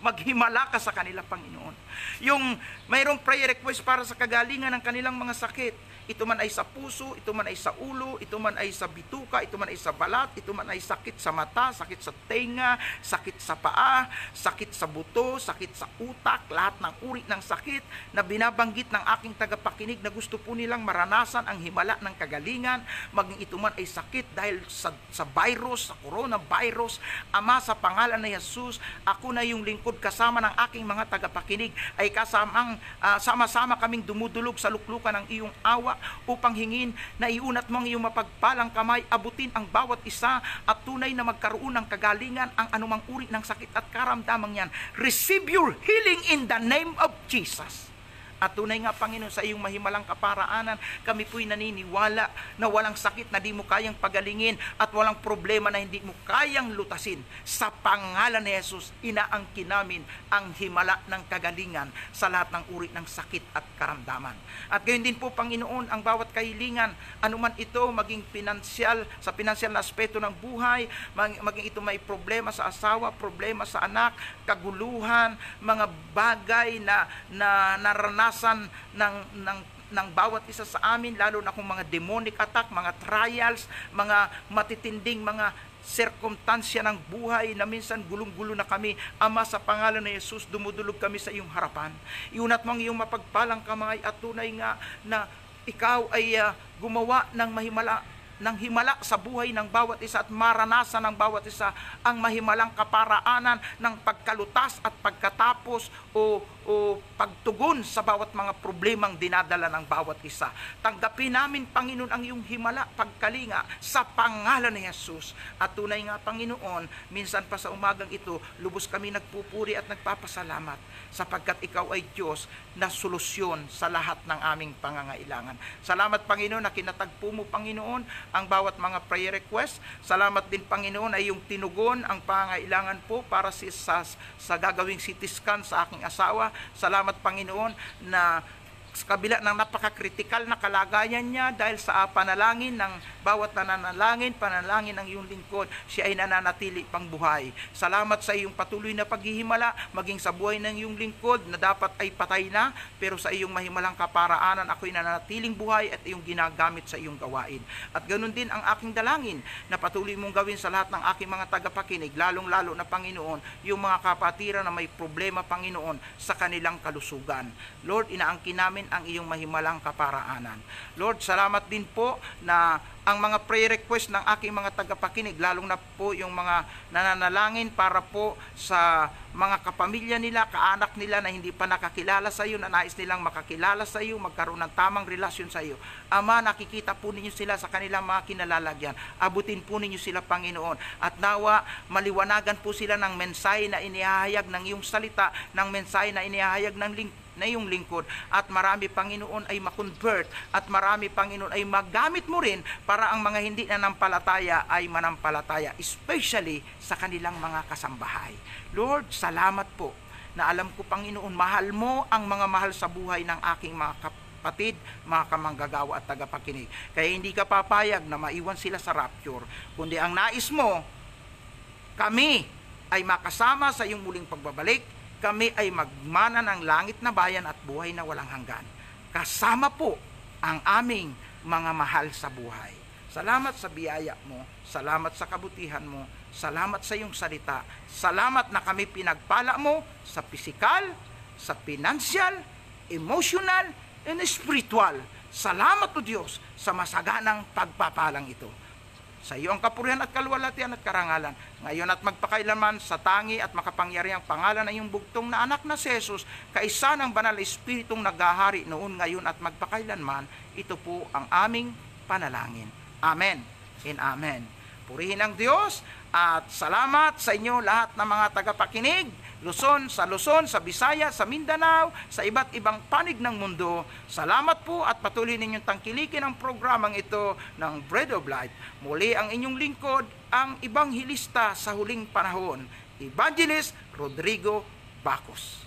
Maghimala ka sa kanila, Panginoon. Yung mayroong prayer request para sa kagalingan ng kanilang mga sakit, ito man ay sa puso, ito man ay sa ulo, ito man ay sa bituka, ito man ay sa balat, ito man ay sakit sa mata, sakit sa tenga, sakit sa paa, sakit sa buto, sakit sa utak, lahat ng uri ng sakit na binabanggit ng aking tagapakinig na gusto po nilang maranasan ang himala ng kagalingan, maging ito man ay sakit dahil sa virus, sa coronavirus. Ama, sa pangalan ni Jesus, ako na yung lingkod kasama ng aking mga tagapakinig ay sama-sama kaming dumudulog sa luklukan ng iyong awa upang hingin na iunat mo ang iyong mapagpalang kamay, abutin ang bawat isa at tunay na magkaroon ng kagalingan ang anumang uri ng sakit at karamdamang yan. Receive your healing in the name of Jesus. At tunay nga, Panginoon, sa iyong mahimalang kaparaanan, kami po'y naniniwala na walang sakit na di mo kayang pagalingin at walang problema na hindi mo kayang lutasin. Sa pangalan ni Jesus, inaangkin namin ang himala ng kagalingan sa lahat ng uri ng sakit at karamdaman. At gayon din po, Panginoon, ang bawat kahilingan, anuman ito, maging pinansyal, sa pinansyal na aspeto ng buhay, maging ito may problema sa asawa, problema sa anak, kaguluhan, mga bagay na naranasan ng bawat isa sa amin, lalo na kung mga demonic attack, mga trials, mga matitinding mga sirkumstansya ng buhay na minsan gulong-gulo na kami. Ama, sa pangalan ni Jesus, dumudulog kami sa iyong harapan. Iunat mo ang iyong mapagpalang kamay at tunay nga na ikaw ay gumawa ng himala sa buhay ng bawat isa at maranasan ng bawat isa ang mahimalang kaparaanan ng pagkalutas at pagkatapos o o pagtugon sa bawat mga problemang dinadala ng bawat isa. Tanggapin namin, Panginoon, ang iyong himala, pagkalinga sa pangalan ni Jesus. At tunay nga, Panginoon, minsan pa sa umagang ito, lubos kami nagpupuri at nagpapasalamat sapagkat ikaw ay Diyos na solusyon sa lahat ng aming pangangailangan. Salamat, Panginoon, na kinatagpo mo, Panginoon, ang bawat mga prayer request. Salamat din, Panginoon, ay yung tinugon ang pangangailangan po para sa gagawing CT scan sa aking asawa. Salamat, Panginoon, na sa kabila ng napaka-critical na kalagayan niya dahil sa panalangin ng bawat panalangin ng iyong lingkod, siya ay nananatili pang buhay. Salamat sa iyong patuloy na paghihimala, maging sa buhay ng iyong lingkod na dapat ay patay na, pero sa iyong mahimalang kaparaanan, ako'y nananatiling buhay at iyong ginagamit sa iyong gawain. At ganun din ang aking dalangin na patuloy mong gawin sa lahat ng aking mga tagapakinig, lalong-lalo na, Panginoon, yung mga kapatiran na may problema, Panginoon, sa kanilang kalusugan. Lord, inaangkin namin ang iyong mahimalang kaparaanan. Lord, salamat din po na ang mga prayer request ng aking mga tagapakinig, lalong na po yung mga nananalangin para po sa mga kapamilya nila, kaanak nila na hindi pa nakakilala sa iyo, na nais nilang makakilala sa iyo, magkaroon ng tamang relasyon sa iyo. Ama, nakikita po ninyo sila sa kanilang mga kinalalagyan. Abutin po ninyo sila, Panginoon. At nawa, maliwanagan po sila ng mensahe na inihahayag ng iyong salita, ng mensahe na inihahayag ng na iyong lingkod, at marami, Panginoon, ay makonvert, at marami, Panginoon, ay magamit mo rin para ang mga hindi nanampalataya ay manampalataya, especially sa kanilang mga kasambahay. Lord, salamat po na alam ko, Panginoon, mahal mo ang mga mahal sa buhay ng aking mga kapatid, mga kamanggagawa at tagapakinig. Kaya hindi ka papayag na maiwan sila sa rapture, kundi ang nais mo, kami ay makasama sa iyong muling pagbabalik. Kami ay magmana ng langit na bayan at buhay na walang hanggan. Kasama po ang aming mga mahal sa buhay. Salamat sa biyaya mo, salamat sa kabutihan mo, salamat sa iyong salita, salamat na kami pinagpala mo sa pisikal, sa financial, emotional, and spiritual. Salamat, O Diyos, sa masaganang pagpapalang ito. Sa iyo ang kapurihan at kaluwalhatian at karangalan, ngayon at magpakailanman, sa tangi at makapangyarihang pangalan ng iyong bugtong na anak na si Jesus, kaisa ng banal na Espiritong naghahari noon, ngayon at magpakailanman. Ito po ang aming panalangin. Amen and amen. Purihin ang Diyos at salamat sa inyo lahat ng mga tagapakinig, Luzon, sa Bisaya, sa Mindanao, sa iba't ibang panig ng mundo. Salamat po at patuloy ninyong tangkilikin ang programang ito ng Bread of Life. Muli ang inyong lingkod, ang Ibanghilista sa huling panahon, Evangelist Rodrigo Bacos.